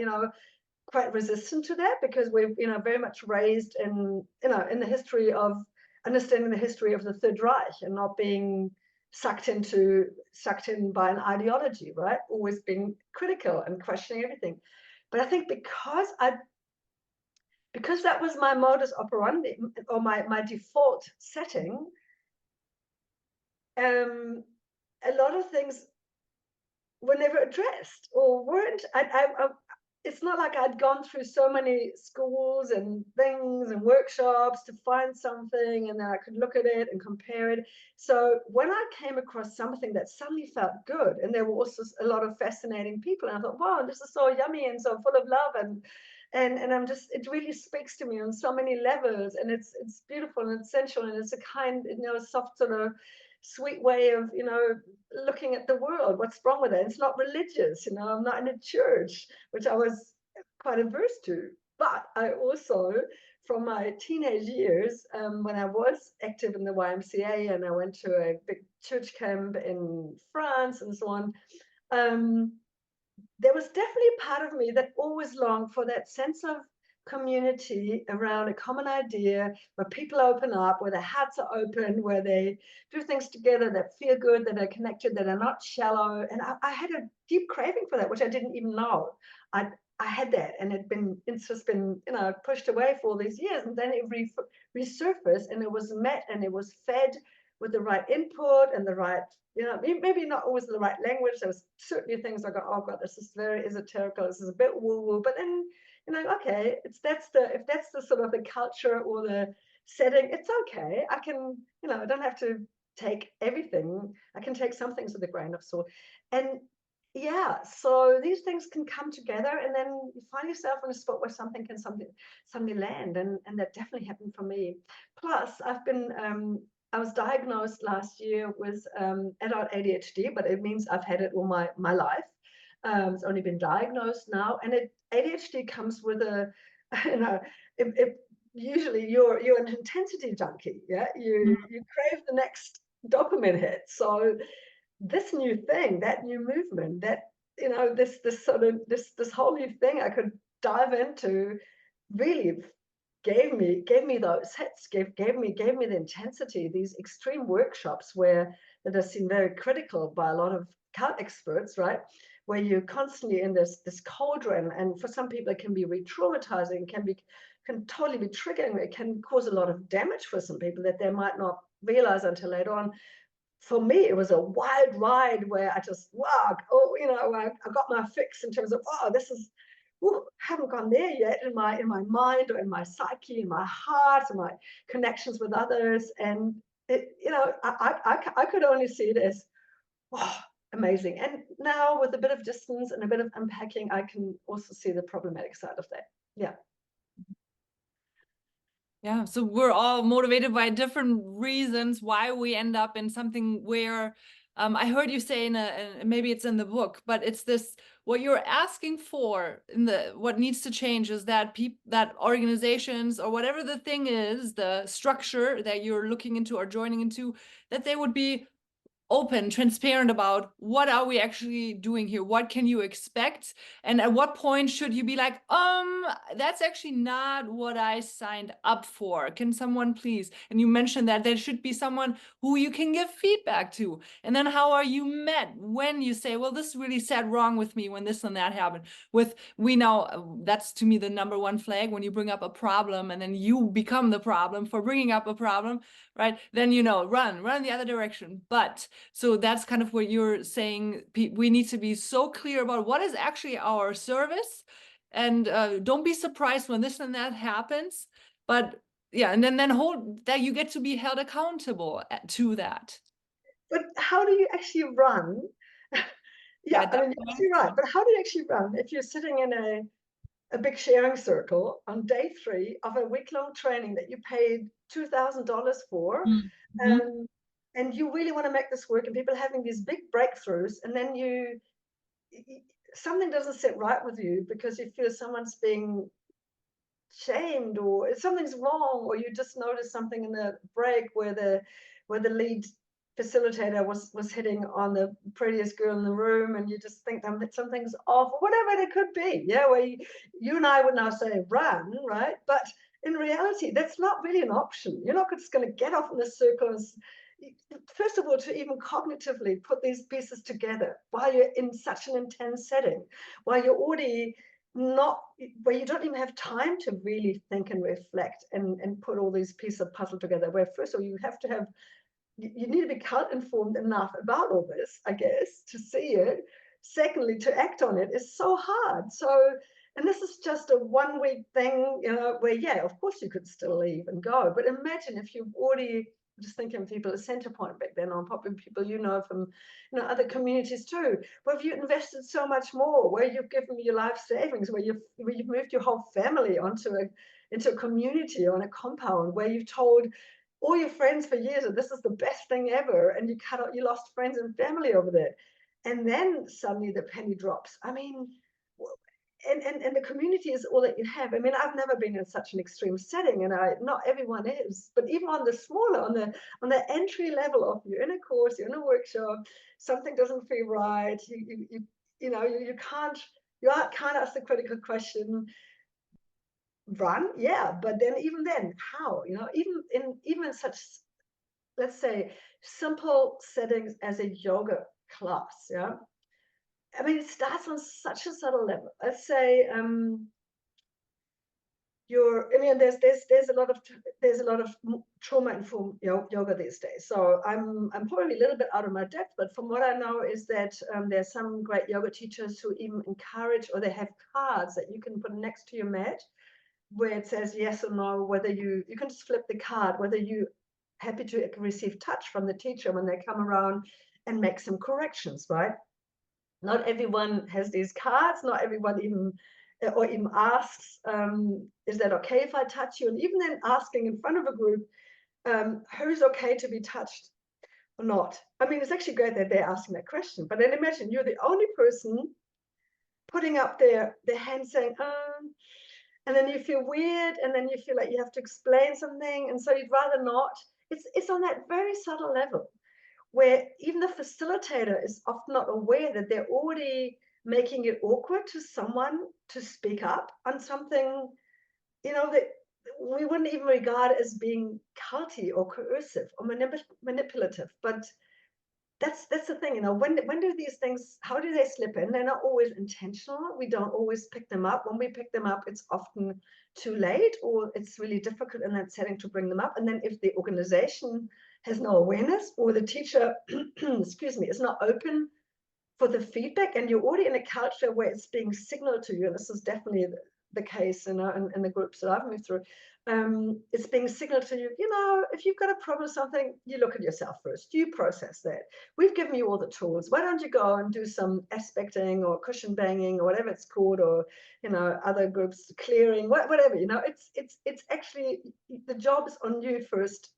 Speaker 2: resistant to that, because we're very much raised in the history of understanding the history of the Third Reich, and not being sucked in by an ideology, right? Always being critical and questioning everything. But I think because that was my modus operandi, or my default setting, a lot of things were never addressed, or weren't. It's not like I'd gone through so many schools and things and workshops to find something, and then I could look at it and compare it. So when I came across something that suddenly felt good, and there were also a lot of fascinating people, and I thought, wow, this is so yummy and so full of love, and I'm just, it really speaks to me on so many levels, and it's beautiful and it's sensual, and it's a kind, soft sort of sweet way of, looking at the world. What's wrong with it? It's not religious, I'm not in a church, which I was quite averse to. But I also, from my teenage years, when I was active in the YMCA and I went to a big church camp in France and so on, um, there was definitely a part of me that always longed for that sense of community around a common idea where people open up, where their hearts are open, where they do things together that feel good, that are connected, that are not shallow. And I had a deep craving for that, which I didn't even know. I had that, and it's just been pushed away for all these years, and then it resurfaced, and it was met, and it was fed with the right input and the right, maybe not always the right language. There was certainly things I go, oh God, this is very esoteric, this is a bit woo-woo. But then, okay, if that's the sort of the culture or the setting, it's okay. I can, I don't have to take everything. I can take some things with a grain of salt. And yeah, so these things can come together, and then you find yourself in a spot where something can suddenly land, and that definitely happened for me. Plus, I was diagnosed last year with adult ADHD, but it means I've had it all my life. It's only been diagnosed now, and ADHD comes with a, usually you're an intensity junkie, yeah. You crave the next dopamine hit. So this new thing, that new movement, that this sort of this whole new thing I could dive into, really gave me those hits, gave me the intensity. These extreme workshops that are seen very critical by a lot of cult experts, right? Where you're constantly in this cauldron, and for some people it can be re-traumatizing, can totally be triggering. It can cause a lot of damage for some people that they might not realize until later on. For me, it was a wild ride where I just, wow, I got my fix in terms of, oh, this is, ooh, haven't gone there yet in my mind or in my psyche, in my heart, and my connections with others. And I could only see it as, wow, amazing. And now with a bit of distance and a bit of unpacking, I can also see the problematic side of that. Yeah.
Speaker 1: Yeah, so we're all motivated by different reasons why we end up in something where I heard you say maybe it's in the book, but it's this, what you're asking for in what needs to change is that that organizations or whatever the thing is, the structure that you're looking into or joining into, that they would be open, transparent about what are we actually doing here? What can you expect? And at what point should you be like, that's actually not what I signed up for. Can someone please? And you mentioned that there should be someone who you can give feedback to. And then how are you met when you say, well, this really sat wrong with me when this and that happened? We know that's to me the number one flag, when you bring up a problem and then you become the problem for bringing up a problem, right? Then, run the other direction. But so that's kind of what you're saying. We need to be so clear about what is actually our service, and don't be surprised when this and that happens. But yeah, and then hold that, you get to be held accountable to that.
Speaker 2: But how do you actually run?
Speaker 1: Yeah,
Speaker 2: Yeah, I mean, you're actually right. But how do you actually run if you're sitting in a big sharing circle on day 3 of a week-long training that you paid $2,000 for,
Speaker 1: mm-hmm.
Speaker 2: and you really want to make this work, and people are having these big breakthroughs, and then something doesn't sit right with you because you feel someone's being shamed or something's wrong, or you just notice something in the break where the lead facilitator was hitting on the prettiest girl in the room, and you just think that something's off, or whatever it could be. Yeah, where you and I would now say run, right? But in reality, that's not really an option. You're not just going to get off in the circle and first of all, to even cognitively put these pieces together while you're in such an intense setting, while you're already not, where you don't even have time to really think and reflect and put all these pieces of puzzle together, where first of all, you need to be cult informed enough about all this, I guess, to see it. Secondly, to act on it is so hard. So, and this is just a 1 week thing, where, yeah, of course you could still leave and go. But imagine if you've already, just thinking of people at Centerpoint back then, on popular people from other communities too, where you invested so much more, where you've given your life savings, where you've moved your whole family into a community or on a compound, where you've told all your friends for years, and this is the best thing ever, and you lost friends and family over that. And then suddenly the penny drops. I mean, and the community is all that you have. I mean, I've never been in such an extreme setting, and not everyone is, but even on the smaller, on the entry level of, you're in a course, you're in a workshop, something doesn't feel right, you can't ask the critical question. Run, yeah, but then even then, how? Even in such, let's say, simple settings as a yoga class, yeah. I mean, it starts on such a subtle level. Let's say there's a lot of trauma informed yoga these days. So I'm probably a little bit out of my depth, but from what I know is that there's some great yoga teachers who even encourage, or they have cards that you can put next to your mat where it says yes or no, whether you can just flip the card, whether you happy to receive touch from the teacher when they come around and make some corrections, right? Not everyone has these cards, not everyone even asks, is that okay if I touch you? And even then asking in front of a group, who's okay to be touched or not? I mean, it's actually great that they're asking that question, but then imagine you're the only person putting up their hand saying, and then you feel weird, and then you feel like you have to explain something, and so you'd rather not. It's on that very subtle level where even the facilitator is often not aware that they're already making it awkward to someone to speak up on something, that we wouldn't even regard as being culty or coercive or manipulative. But that's the thing, when do these things, how do they slip in? They're not always intentional. We don't always pick them up. When we pick them up, it's often too late, or it's really difficult in that setting to bring them up. And then if the organization has no awareness, or the teacher excuse me, is not open for the feedback, and you're already in a culture where it's being signaled to you, and this is definitely the case in the groups that I've moved through, it's being signaled to you, if you've got a problem with something, you look at yourself first, you process that. We've given you all the tools. Why don't you go and do some aspecting or cushion banging or whatever it's called, or other groups clearing, whatever. It's actually, the job's on you first,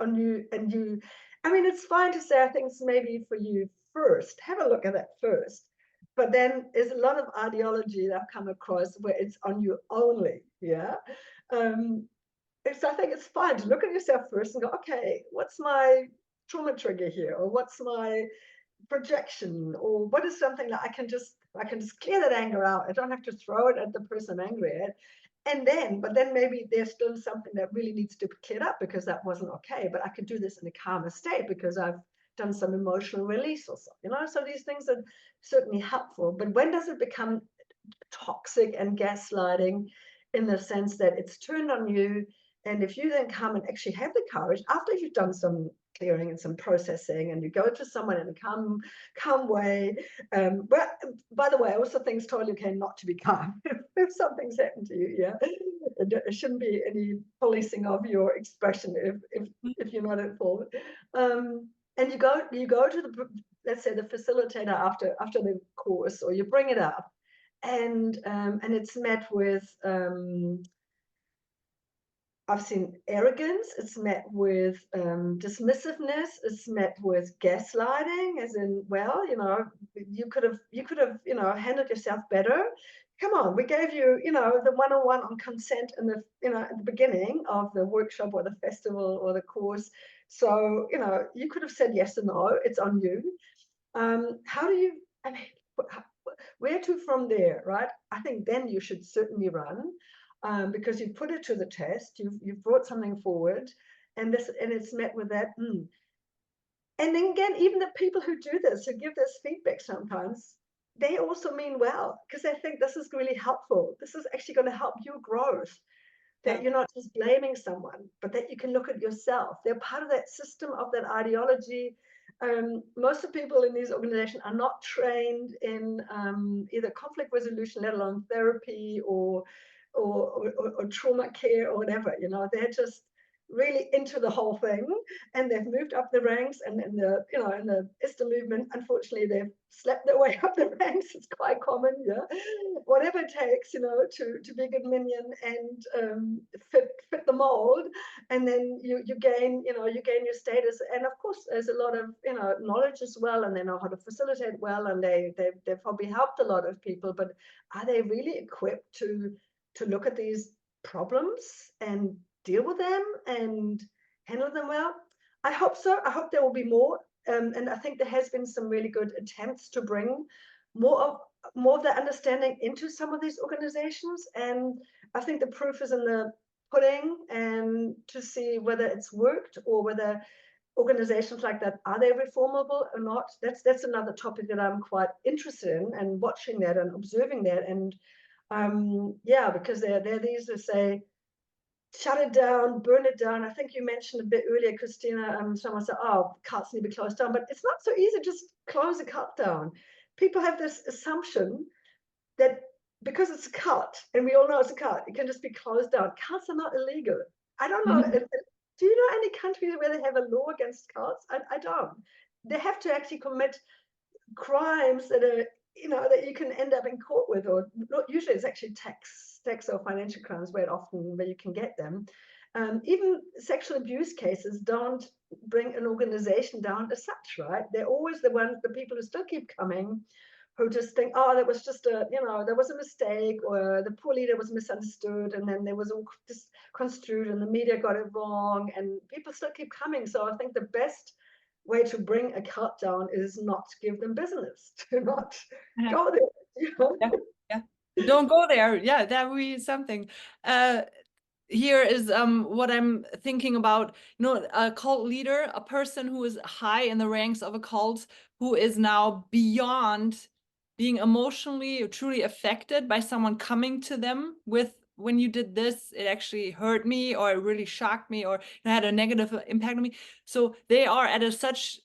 Speaker 2: on you. And you, I mean, it's fine to say, I think it's maybe for you first, have a look at that first. But then there's a lot of ideology that I've come across where it's on you only, yeah. So I think it's fine to look at yourself first and go, okay, what's my trauma trigger here, or what's my projection, or what is something that I can just clear that anger out. I don't have to throw it at the person I'm angry at. But then maybe there's still something that really needs to be cleared up because that wasn't okay. But I could do this in a calmer state because I've done some emotional release or something. So these things are certainly helpful. But when does it become toxic and gaslighting, in the sense that it's turned on you? And if you then come and actually have the courage, after you've done some clearing and some processing, and you go to someone in a calm way, but by the way, I also think it's totally okay not to be calm if something's happened to you. Yeah, it shouldn't be any policing of your expression if you're not at fault. And you go to the, let's say, the facilitator after the course, or you bring it up, and it's met with I've seen arrogance, it's met with dismissiveness, it's met with gaslighting, as in, well, you could have handled yourself better. Come on, we gave you, the one-on-one on consent in the, at the beginning of the workshop or the festival or the course. So, you could have said yes or no, it's on you. How do you, I mean, where to from there, right? I think then you should certainly run. Because you've put it to the test, you've brought something forward, and it's met with that. And then again, even the people who do this, who give this feedback sometimes, they also mean well, because they think this is really helpful. This is actually going to help your growth. That you're not just blaming someone, but that you can look at yourself. They're part of that system, of that ideology. Most of the people in these organizations are not trained in either conflict resolution, let alone therapy or trauma care or whatever. They're just really into the whole thing, and they've moved up the ranks. And in the, you know, in the ISTA movement, unfortunately, they've slept their way up the ranks. It's quite common, yeah. Whatever it takes, you know, to be a good minion and fit the mold, and then you gain, you know, you gain your status. And of course, there's a lot of, you know, knowledge as well, and they know how to facilitate well, and they've probably helped a lot of people. But are they really equipped to look at these problems and deal with them and handle them well? I hope so. I hope there will be more. And I think there has been some really good attempts to bring more of that understanding into some of these organizations. And I think the proof is in the pudding, and to see whether it's worked, or whether organizations like that, are they reformable or not? That's another topic that I'm quite interested in, and watching that and observing that. And yeah, because they're these who say, shut it down, burn it down. I think you mentioned a bit earlier, Christina, someone said, oh, cults need to be closed down, but it's not so easy to just close a cult down. People have this assumption that because it's a cult, and we all know it's a cult, it can just be closed down. Cults are not illegal. I don't know. Do you know any countries where they have a law against cults? I don't. They have to actually commit crimes that are, you know, that you can end up in court with, or not, usually it's actually tax or financial crimes where you can get them. Even sexual abuse cases don't bring an organization down as such, right? They're always the people who still keep coming, who just think, oh, that was just a, you know, there was a mistake, or the poor leader was misunderstood, and then there was all just construed, and the media got it wrong, and people still keep coming. So I think the best way to bring a cult down is not to give them business, to not go there. You know?
Speaker 1: Yeah, yeah. Don't go there. Yeah, that would be something. Here is what I'm thinking about. You know, a cult leader, a person who is high in the ranks of a cult, who is now beyond being emotionally or truly affected by someone coming to them with, when you did this, it actually hurt me, or it really shocked me, or it had a negative impact on me. So they are at a such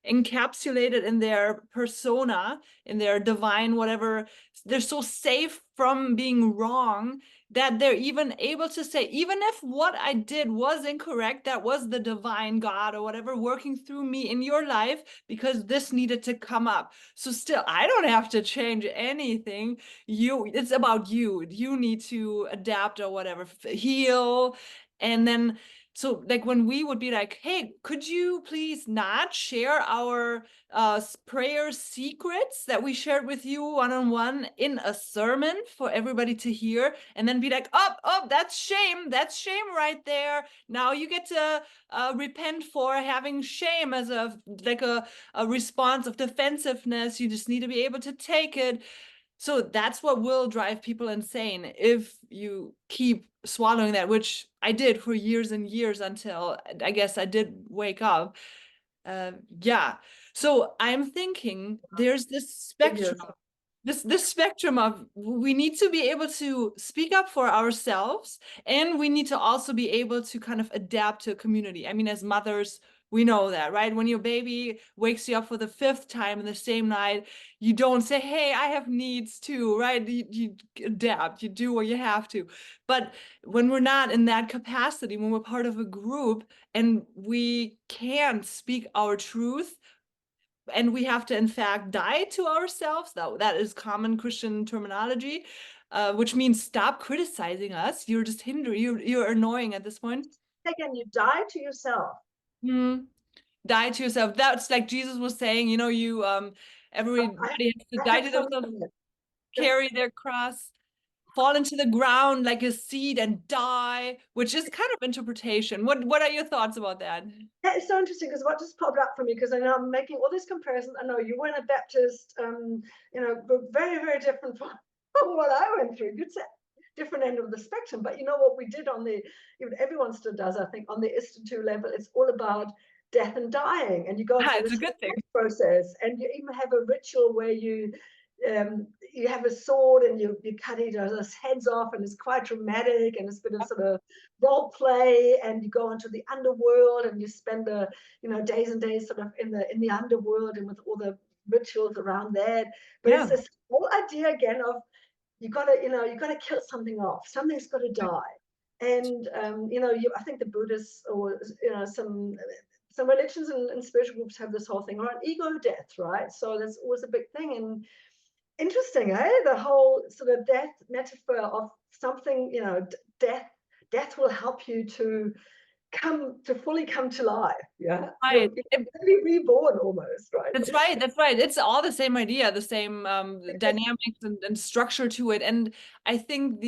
Speaker 1: encapsulated in their persona, in their divine whatever. They're so safe from being wrong that they're even able to say, even if what I did was incorrect, that was the divine God or whatever working through me in your life, because this needed to come up. So still, I don't have to change anything. It's about you. You need to adapt or whatever, heal. And then, so like when we would be like, hey, could you please not share our prayer secrets that we shared with you one-on-one in a sermon for everybody to hear, and then be like, oh, that's shame right there. Now you get to repent for having shame as a response of defensiveness. You just need to be able to take it. So that's what will drive people insane if you keep swallowing that, which I did for years and years, until I guess I did wake up. Yeah. So I'm thinking there's this spectrum,
Speaker 2: Yes.
Speaker 1: this spectrum of, we need to be able to speak up for ourselves, and we need to also be able to kind of adapt to a community. I mean, as mothers, we know that, right? When your baby wakes you up for the 5th time in the same night, you don't say, hey, I have needs too, right? You adapt, you do what you have to. But when we're not in that capacity, when we're part of a group and we can't speak our truth, and we have to in fact die to ourselves, that is common Christian terminology, which means stop criticizing us. You're just hindering, you're annoying at this point.
Speaker 2: Again, you die to yourself.
Speaker 1: Die to yourself. That's like Jesus was saying, you know, everybody has to
Speaker 2: I
Speaker 1: die
Speaker 2: have
Speaker 1: to
Speaker 2: something
Speaker 1: themselves,
Speaker 2: from that.
Speaker 1: carry their cross, fall into the ground like a seed and die, which is kind of interpretation. What are your thoughts about that?
Speaker 2: That is so interesting, because what just popped up for me, because I know I'm making all these comparisons. I know you were in a Baptist, you know, group, very, very different from what I went through. You'd say different end of the spectrum, but you know what we did on the, even everyone still does, I think, on the ISTA level, it's all about death and dying, and you go through
Speaker 1: It's a
Speaker 2: this
Speaker 1: good thing.
Speaker 2: process, and you even have a ritual where you have a sword, and you cut each other's heads off, and it's quite dramatic, and it's a bit of sort of role play, and you go into the underworld, and you spend the, you know, days and days sort of in the underworld, and with all the rituals around that. But it's
Speaker 1: Yeah.
Speaker 2: this whole idea again of, you gotta, you know, you gotta kill something off. Something's gotta die. And I think the Buddhists, or some religions and spiritual groups have this whole thing around ego death, right? So that's always a big thing. And interesting, eh? The whole sort of death metaphor of something, death will help you to fully come to life. Yeah,
Speaker 1: Right.
Speaker 2: you're be reborn almost, right?
Speaker 1: That's right. That's right. It's all the same idea, the same dynamics and structure to it. And I think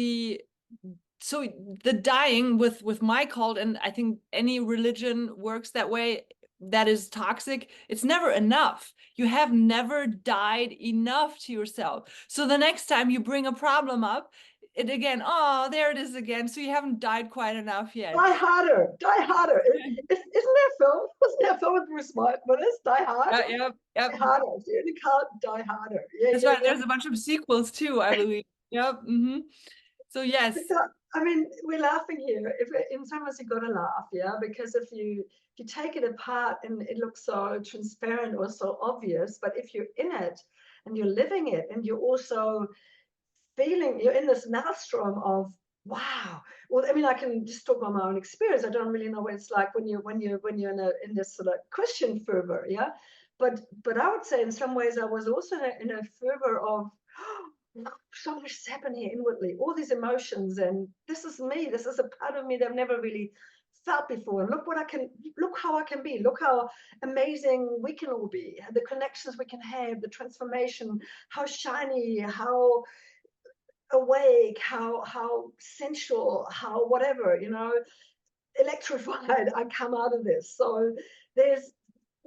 Speaker 1: so the dying with my cult, and I think any religion works that way, that is toxic. It's never enough. You have never died enough to yourself. So the next time you bring a problem up, it again, oh, there it is again. So you haven't died quite enough yet.
Speaker 2: Die harder, die harder. Isn't there a film? Wasn't there a film with Bruce Willis? Die hard,
Speaker 1: Yep,
Speaker 2: die
Speaker 1: yep.
Speaker 2: harder. So you can't die harder. Yeah,
Speaker 1: That's
Speaker 2: yeah,
Speaker 1: right.
Speaker 2: yeah.
Speaker 1: There's a bunch of sequels too, I believe. Yep. So yes.
Speaker 2: I mean, we're laughing here. In some ways, you got to laugh, yeah, because if you take it apart and it looks so transparent or so obvious, but if you're in it and you're living it and you're also feeling, you're in this maelstrom of wow. Well, I mean, I can just talk about my own experience. I don't really know what it's like when you're in this sort of Christian fervor, yeah. But I would say in some ways I was also in a fervor of so much is happening here inwardly, all these emotions, and this is me. This is a part of me that I've never really felt before. And look how I can be. Look how amazing we can all be. The connections we can have, the transformation, how shiny, how awake, how sensual, how whatever, electrified I come out of this. So there's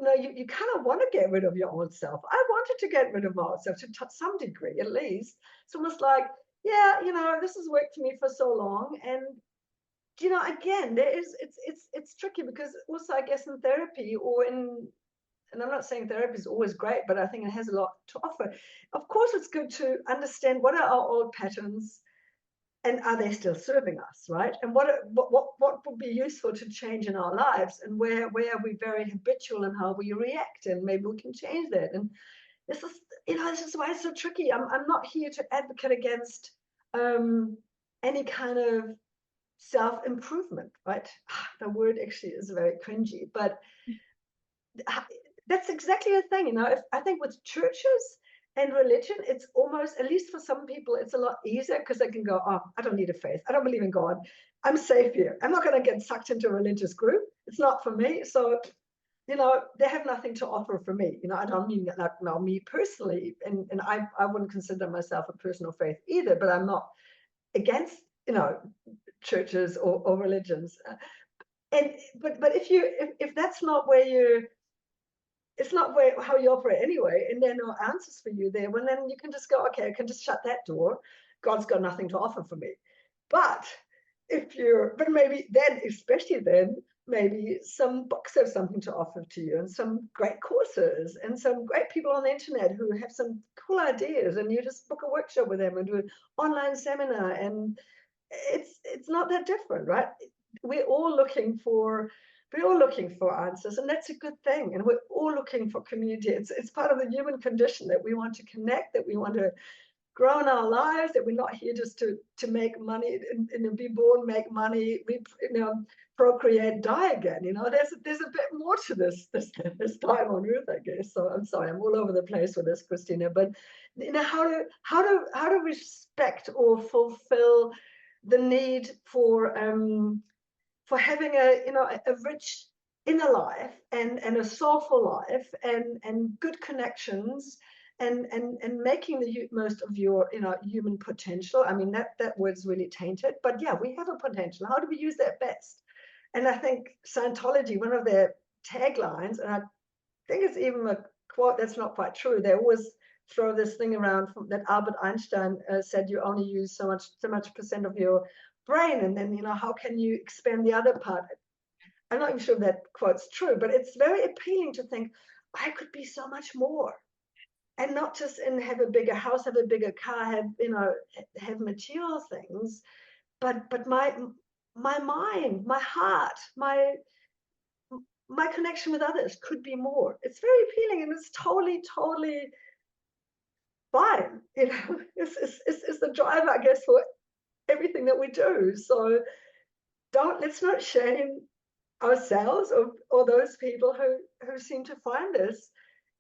Speaker 2: you kind of want to get rid of your old self. I wanted to get rid of my old self to some degree, at least. It's almost like, yeah, this has worked for me for so long. And again, it's tricky because also I guess in therapy and I'm not saying therapy is always great, but I think it has a lot to offer. Of course, it's good to understand what are our old patterns, and are they still serving us, right? And what would be useful to change in our lives, and where are we very habitual in how we react, and maybe we can change that. And this is why it's so tricky. I'm not here to advocate against any kind of self-improvement, right? The word actually is very cringy, but that's exactly the thing. I think with churches and religion, it's almost, at least for some people, it's a lot easier because they can go, oh, I don't need a faith. I don't believe in God. I'm safe here. I'm not going to get sucked into a religious group. It's not for me. So, they have nothing to offer for me. I don't mean that, no, me personally. And I wouldn't consider myself a person of faith either, but I'm not against, churches or religions. But if that's not where it's not how you operate anyway, and there are no answers for you there, well, then you can just go, okay, I can just shut that door. God's got nothing to offer for me. But maybe then, especially then, maybe some books have something to offer to you, and some great courses, and some great people on the internet who have some cool ideas, and you just book a workshop with them and do an online seminar, and it's not that different, right? We're all looking for answers, and that's a good thing. And we're all looking for community. It's part of the human condition that we want to connect, that we want to grow in our lives, that we're not here just to make money and be born, make money, procreate, die again. There's a bit more to this time on earth, I guess. So I'm sorry, I'm all over the place with this, Christina. But how to respect or fulfill the need for having a rich inner life and a soulful life and good connections and making the most of your human potential. I mean, that word's really tainted, but yeah, we have a potential. How do we use that best? And I think Scientology, one of their taglines, and I think it's even a quote that's not quite true, they always throw this thing around that Albert Einstein said, you only use so much percent of your brain, and then how can you expand the other part? I'm not even sure that quote's true, but it's very appealing to think I could be so much more, and not just have a bigger house, have a bigger car, have material things, but my mind, my heart, my connection with others could be more. It's very appealing, and it's totally fine. It's the driver, I guess, for everything that we do. So let's not shame ourselves or those people who seem to find us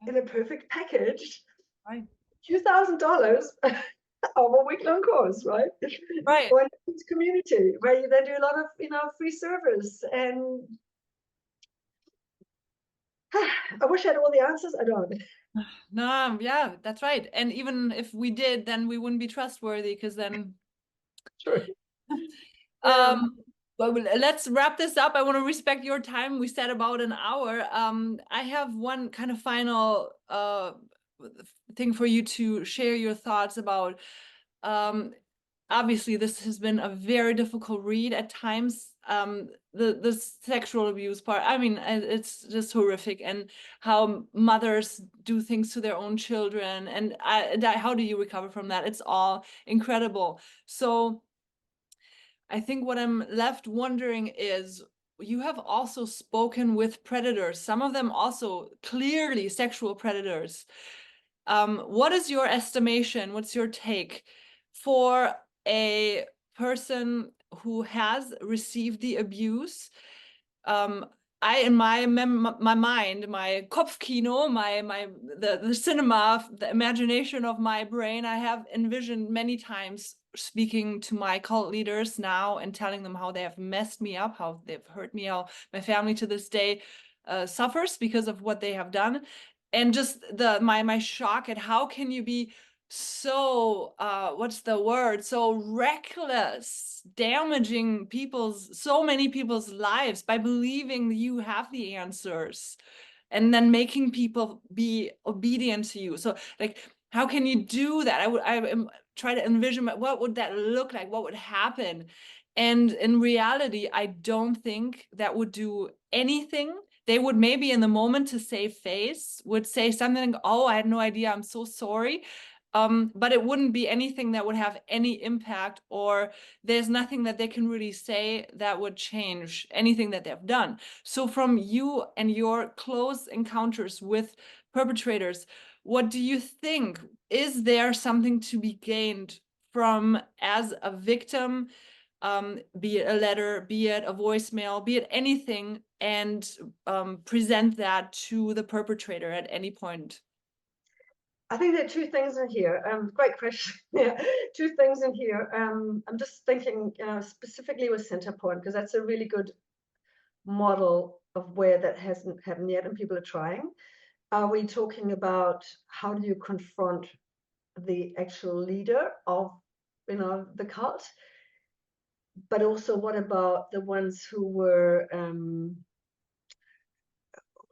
Speaker 2: in a perfect package,
Speaker 1: Right.
Speaker 2: $2,000 of a week-long course, right?
Speaker 1: Right.
Speaker 2: Or in this community where you then do a lot of, free service. And I wish I had all the answers. I don't.
Speaker 1: No, yeah, that's right. And even if we did, then we wouldn't be trustworthy because then
Speaker 2: True. Yeah.
Speaker 1: um well, let's wrap this up. I want to respect your time. We said about an hour. I have one kind of final thing for you to share your thoughts about. Obviously this has been a very difficult read at times. The sexual abuse part, I mean, it's just horrific, and how mothers do things to their own children, and how do you recover from that? It's all incredible. So I think what I'm left wondering is, you have also spoken with predators, some of them also clearly sexual predators. What is your estimation? What's your take for a person who has received the abuse? Um, I, in my mind, my Kopfkino, the cinema, the imagination of my brain, I have envisioned many times speaking to my cult leaders now and telling them how they have messed me up, how they've hurt me, how my family to this day suffers because of what they have done. And just my shock at how can you be so what's the word, so reckless, damaging so many people's lives by believing you have the answers and then making people be obedient to you. So like, how can you do that? I try to envision what would that look like, what would happen. And in reality, I don't think that would do anything. They would maybe in the moment, to save face, would say something like, oh, I had no idea, I'm so sorry. But it wouldn't be anything that would have any impact, or there's nothing that they can really say that would change anything that they've done. So from you and your close encounters with perpetrators, what do you think? Is there something to be gained from, as a victim, be it a letter, be it a voicemail, be it anything, and present that to the perpetrator at any point?
Speaker 2: I think there are two things in here. Great question. Yeah, two things in here. I'm just thinking specifically with Centerpoint, because that's a really good model of where that hasn't happened yet and people are trying. Are we talking about how do you confront the actual leader of, the cult? But also, what about the ones who were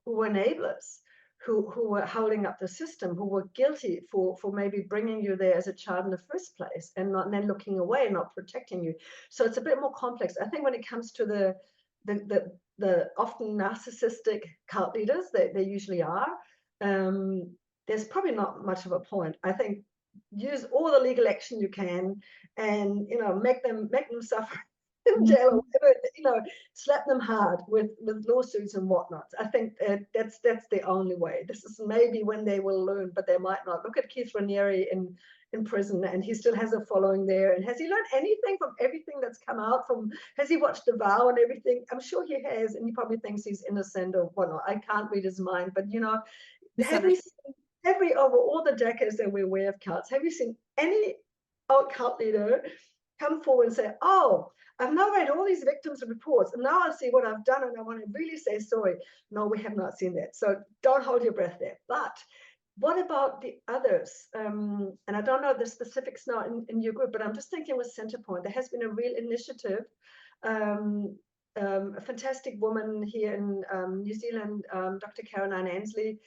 Speaker 2: enablers, who were holding up the system, who were guilty for maybe bringing you there as a child in the first place, and then looking away, not protecting you? So it's a bit more complex. I think when it comes to the often narcissistic cult leaders, they usually are, there's probably not much of a point. I think use all the legal action you can, and make them suffer in jail or whatever, slap them hard with lawsuits and whatnot. I think that's the only way. This is maybe when they will learn, but they might not. Look at Keith Raniere in prison, and he still has a following there. And has he learned anything from everything that's come out from? Has he watched The Vow and everything? I'm sure he has, and he probably thinks he's innocent or whatnot. I can't read his mind, but have we seen over all the decades that we're aware of cults, have you seen any old cult leader come forward and say, oh, I've now read all these victims' reports, and now I see what I've done, and I want to really say sorry? No, we have not seen that. So don't hold your breath there. But what about the others? And I don't know the specifics now in your group, but I'm just thinking with Centerpoint, there has been a real initiative. A fantastic woman here in New Zealand, Dr. Caroline Ansley,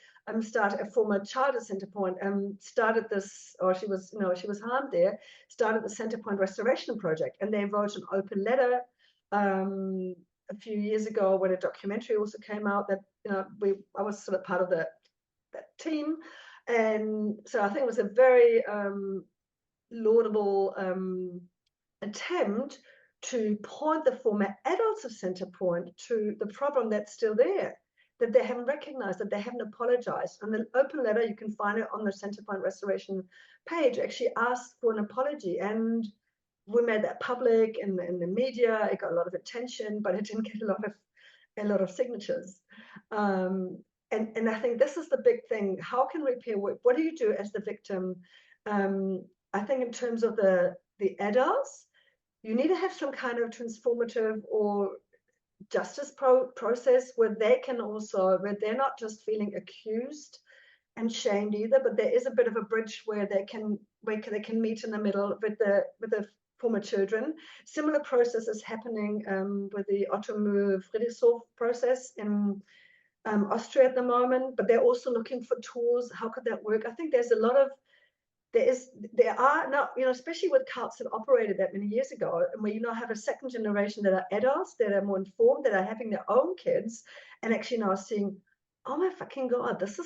Speaker 2: started, a former child at Centerpoint, started this, or she was harmed there, started the Centerpoint Restoration Project, and they wrote an open letter a few years ago when a documentary also came out that I was sort of part of that team, and so I think it was a very laudable attempt to point the former adults of Centerpoint to the problem that's still there, that they haven't recognized, that they haven't apologized. And the open letter, you can find it on the Centerpoint Restoration page, actually asks for an apology. And we made that public in the media. It got a lot of attention, but it didn't get a lot of signatures. And I think this is the big thing. How can repair work? What do you do as the victim? I think in terms of the adults, you need to have some kind of transformative or justice process where they can also, where they're not just feeling accused and shamed either, but there is a bit of a bridge where they can meet in the middle with the former children. Similar process is happening with the Otto Friedrichshof process in Austria at the moment, but they're also looking for tools. How could that work? I think there's a lot of there are now, especially with cults that operated that many years ago, and where you now have a second generation that are adults, that are more informed, that are having their own kids, and actually now seeing, oh my fucking God, this.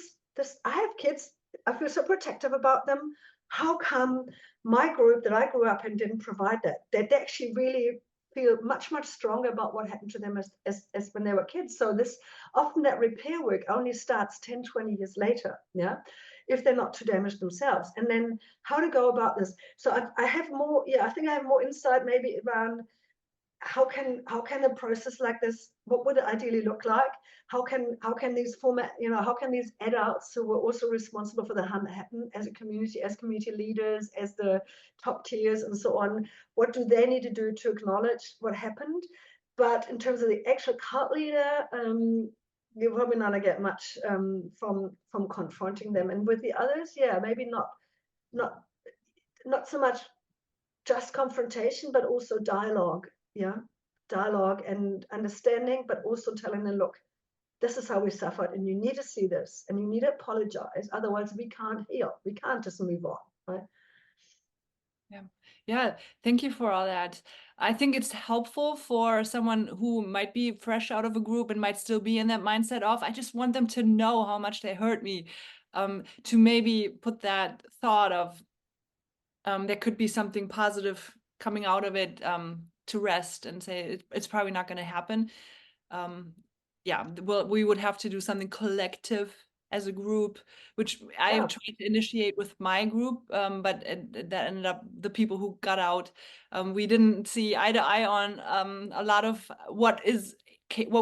Speaker 2: I have kids. I feel so protective about them. How come my group that I grew up in didn't provide that? They actually really feel much, much stronger about what happened to them as when they were kids. So this often that repair work only starts 10, 20 years later. Yeah. If they're not too damaged themselves. And then how to go about this. So I have more, I think I have more insight maybe around how can a process like this, what would it ideally look like? How can these format, how can these adults who were also responsible for the harm that happened as a community, as community leaders, as the top tiers and so on, what do they need to do to acknowledge what happened? But in terms of the actual cult leader, you're probably not gonna get much from confronting them. And with the others, maybe not so much just confrontation, but also dialogue. Dialogue and understanding, but also telling them, look, this is how we suffered, and you need to see this, and you need to apologize. Otherwise, we can't heal. We can't just move on, right?
Speaker 1: Yeah, thank you for all that. I think it's helpful for someone who might be fresh out of a group and might still be in that mindset of, I just want them to know how much they hurt me, to maybe put that thought of there could be something positive coming out of it, to rest and say it's probably not going to happen. Yeah, well, we would have to do something collective as a group, which I tried to initiate with my group, but that ended up the people who got out. We didn't see eye to eye on a lot of what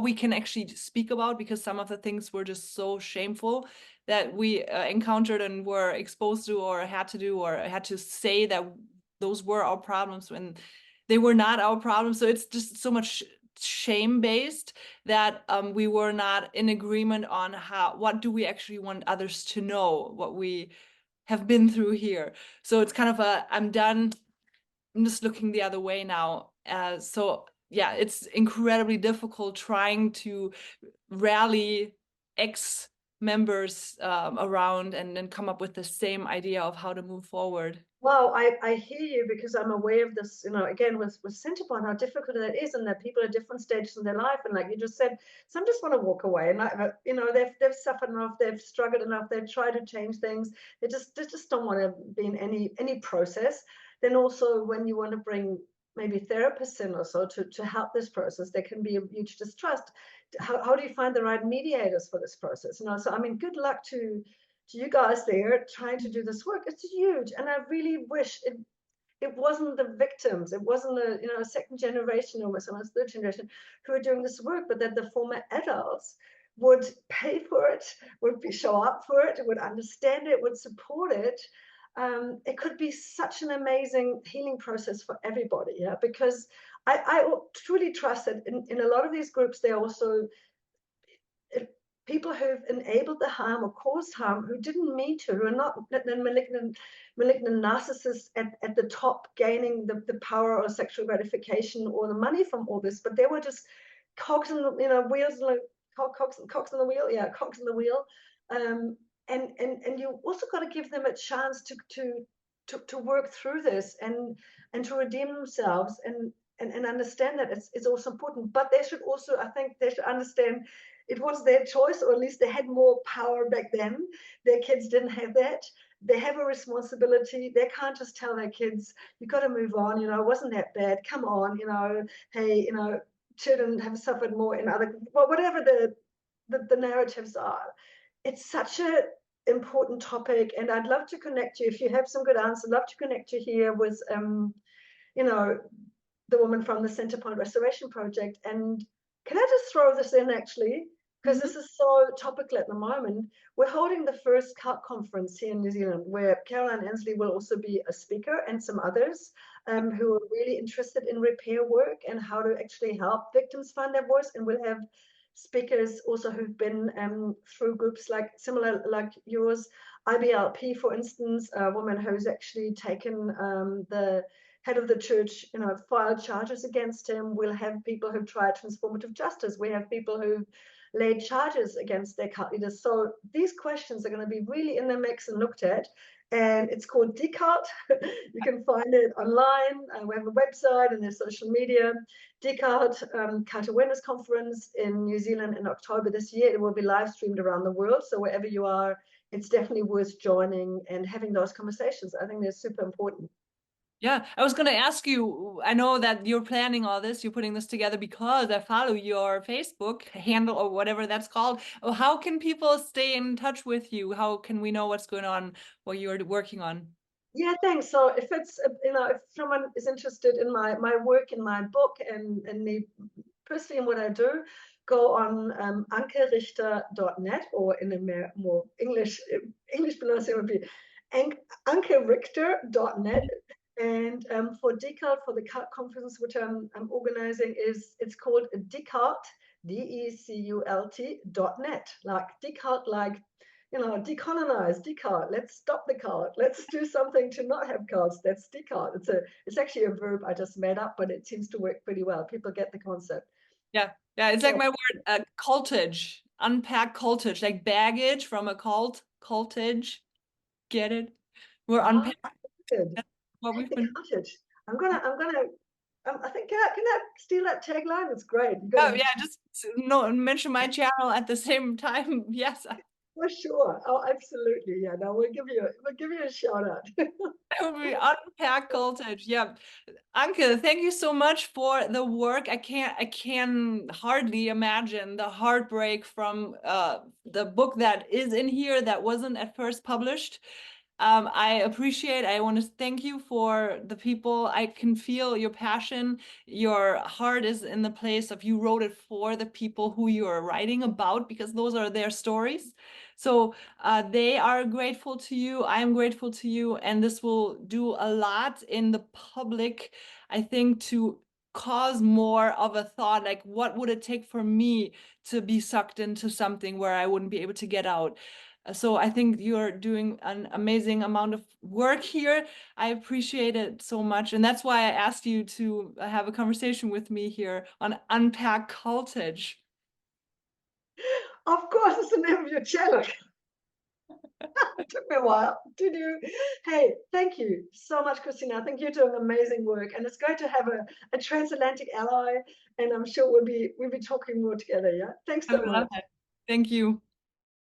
Speaker 1: we can actually speak about, because some of the things were just so shameful that we encountered and were exposed to, or had to do, or had to say that those were our problems when they were not our problems. So it's just so much shame-based that we were not in agreement on what do we actually want others to know, what we have been through here. So it's kind of I'm done, I'm just looking the other way now. So yeah, it's incredibly difficult trying to rally ex-members around and then come up with the same idea of how to move forward.
Speaker 2: Well, I hear you, because I'm aware of this, again, with Centerpoint, how difficult that is, and that people at different stages in their life, and like you just said, some just want to walk away, and like, they've suffered enough, they've struggled enough, they've tried to change things, they just don't want to be in any process. Then also, when you want to bring maybe therapists in or so to help this process, there can be a huge distrust. How do you find the right mediators for this process? So I mean, good luck to you guys there trying to do this work. It's huge, and I really wish it wasn't the victims, it wasn't a second generation or someone's third generation who are doing this work, but that the former adults would pay for it, would show up for it, would understand it, would support it. It could be such an amazing healing process for everybody, because I truly trust that in a lot of these groups, they're also people who've enabled the harm or caused harm, who didn't mean to, who are not malignant narcissists at the top, gaining the power or sexual gratification or the money from all this, but they were just cogs in the wheels, cogs in the wheel, cogs in the wheel. And you also got to give them a chance to work through this and to redeem themselves and understand that it's also important. But they should also, I think they should understand it was their choice, or at least they had more power back then. Their kids didn't have that. They have a responsibility. They can't just tell their kids, you got to move on, it wasn't that bad, come on, hey, children have suffered more in other, well, whatever the narratives are. It's such a important topic, and I'd love to connect you if you have some good answers. I'd love to connect you here with you know, the woman from the Centerpoint Restoration Project. And can I just throw this in actually? Because
Speaker 1: Mhm.
Speaker 2: this is so topical at the moment. We're holding the first CUT conference here in New Zealand, where Caroline Ansley will also be a speaker and some others who are really interested in repair work and how to actually help victims find their voice. And we'll have speakers also who've been through groups like similar like yours, IBLP, for instance, a woman who's actually taken the head of the church, filed charges against him. We'll have people who've tried transformative justice. We have people who've laid charges against their cult leaders. So these questions are going to be really in the mix and looked at. And it's called Decult. You can find it online. We have a website and there's social media. Decult Cult Awareness Conference in New Zealand in October this year. It will be live streamed around the world. So wherever you are, it's definitely worth joining and having those conversations. I think they're super important.
Speaker 1: Yeah, I was going to ask you, I know that you're planning all this, you're putting this together because I follow your Facebook handle or whatever that's called. Oh, how can people stay in touch with you? How can we know what's going on, what you're working on?
Speaker 2: Yeah, thanks. So if it's if someone is interested in my work in my book and me personally in what I do, go on ankerichter.net, or in a more English pronunciation would be ankerichter.net. And for Decult, for the conference which I'm organizing, it's called Decult, DECULT.net, like Decult, like decolonize, decart. Let's stop the cart. Let's do something to not have cards. That's decart. It's actually a verb I just made up, but it seems to work pretty well. People get the concept.
Speaker 1: Yeah, yeah, it's like
Speaker 2: So
Speaker 1: my word, cultage, unpack cultage, like baggage from a cult, cultage. Get it? We're
Speaker 2: ah,
Speaker 1: unpacking
Speaker 2: good.
Speaker 1: what
Speaker 2: Pack
Speaker 1: we've
Speaker 2: the
Speaker 1: been.
Speaker 2: cartage. I'm gonna. I think can I steal that tagline? It's great. You got
Speaker 1: Oh
Speaker 2: to
Speaker 1: yeah, just no mention my channel at the same time. Yes,
Speaker 2: for sure. Oh, absolutely. Yeah. No, we'll give you a shout out.
Speaker 1: that would be unpack cultage. Yeah. Anke, thank you so much for the work. I can hardly imagine the heartbreak from the book that is in here that wasn't at first published. I want to thank you for the people. I can feel your passion. Your heart is in the place of you wrote it for the people who you are writing about because those are their stories. So they are grateful to you. I am grateful to you. And this will do a lot in the public, I think, to cause more of a thought like, what would it take for me to be sucked into something where I wouldn't be able to get out? So I think you're doing an amazing amount of work here. I appreciate it so much. And that's why I asked you to have a conversation with me here on Unpack Cultage.
Speaker 2: Of course, it's the name of your channel. It took me a while. Did you? Hey, thank you so much, Christina. I think you're doing amazing work, and it's great to have a transatlantic ally. And I'm sure we'll be talking more together. Yeah. Thanks
Speaker 1: I
Speaker 2: so
Speaker 1: love
Speaker 2: much.
Speaker 1: it. Thank you.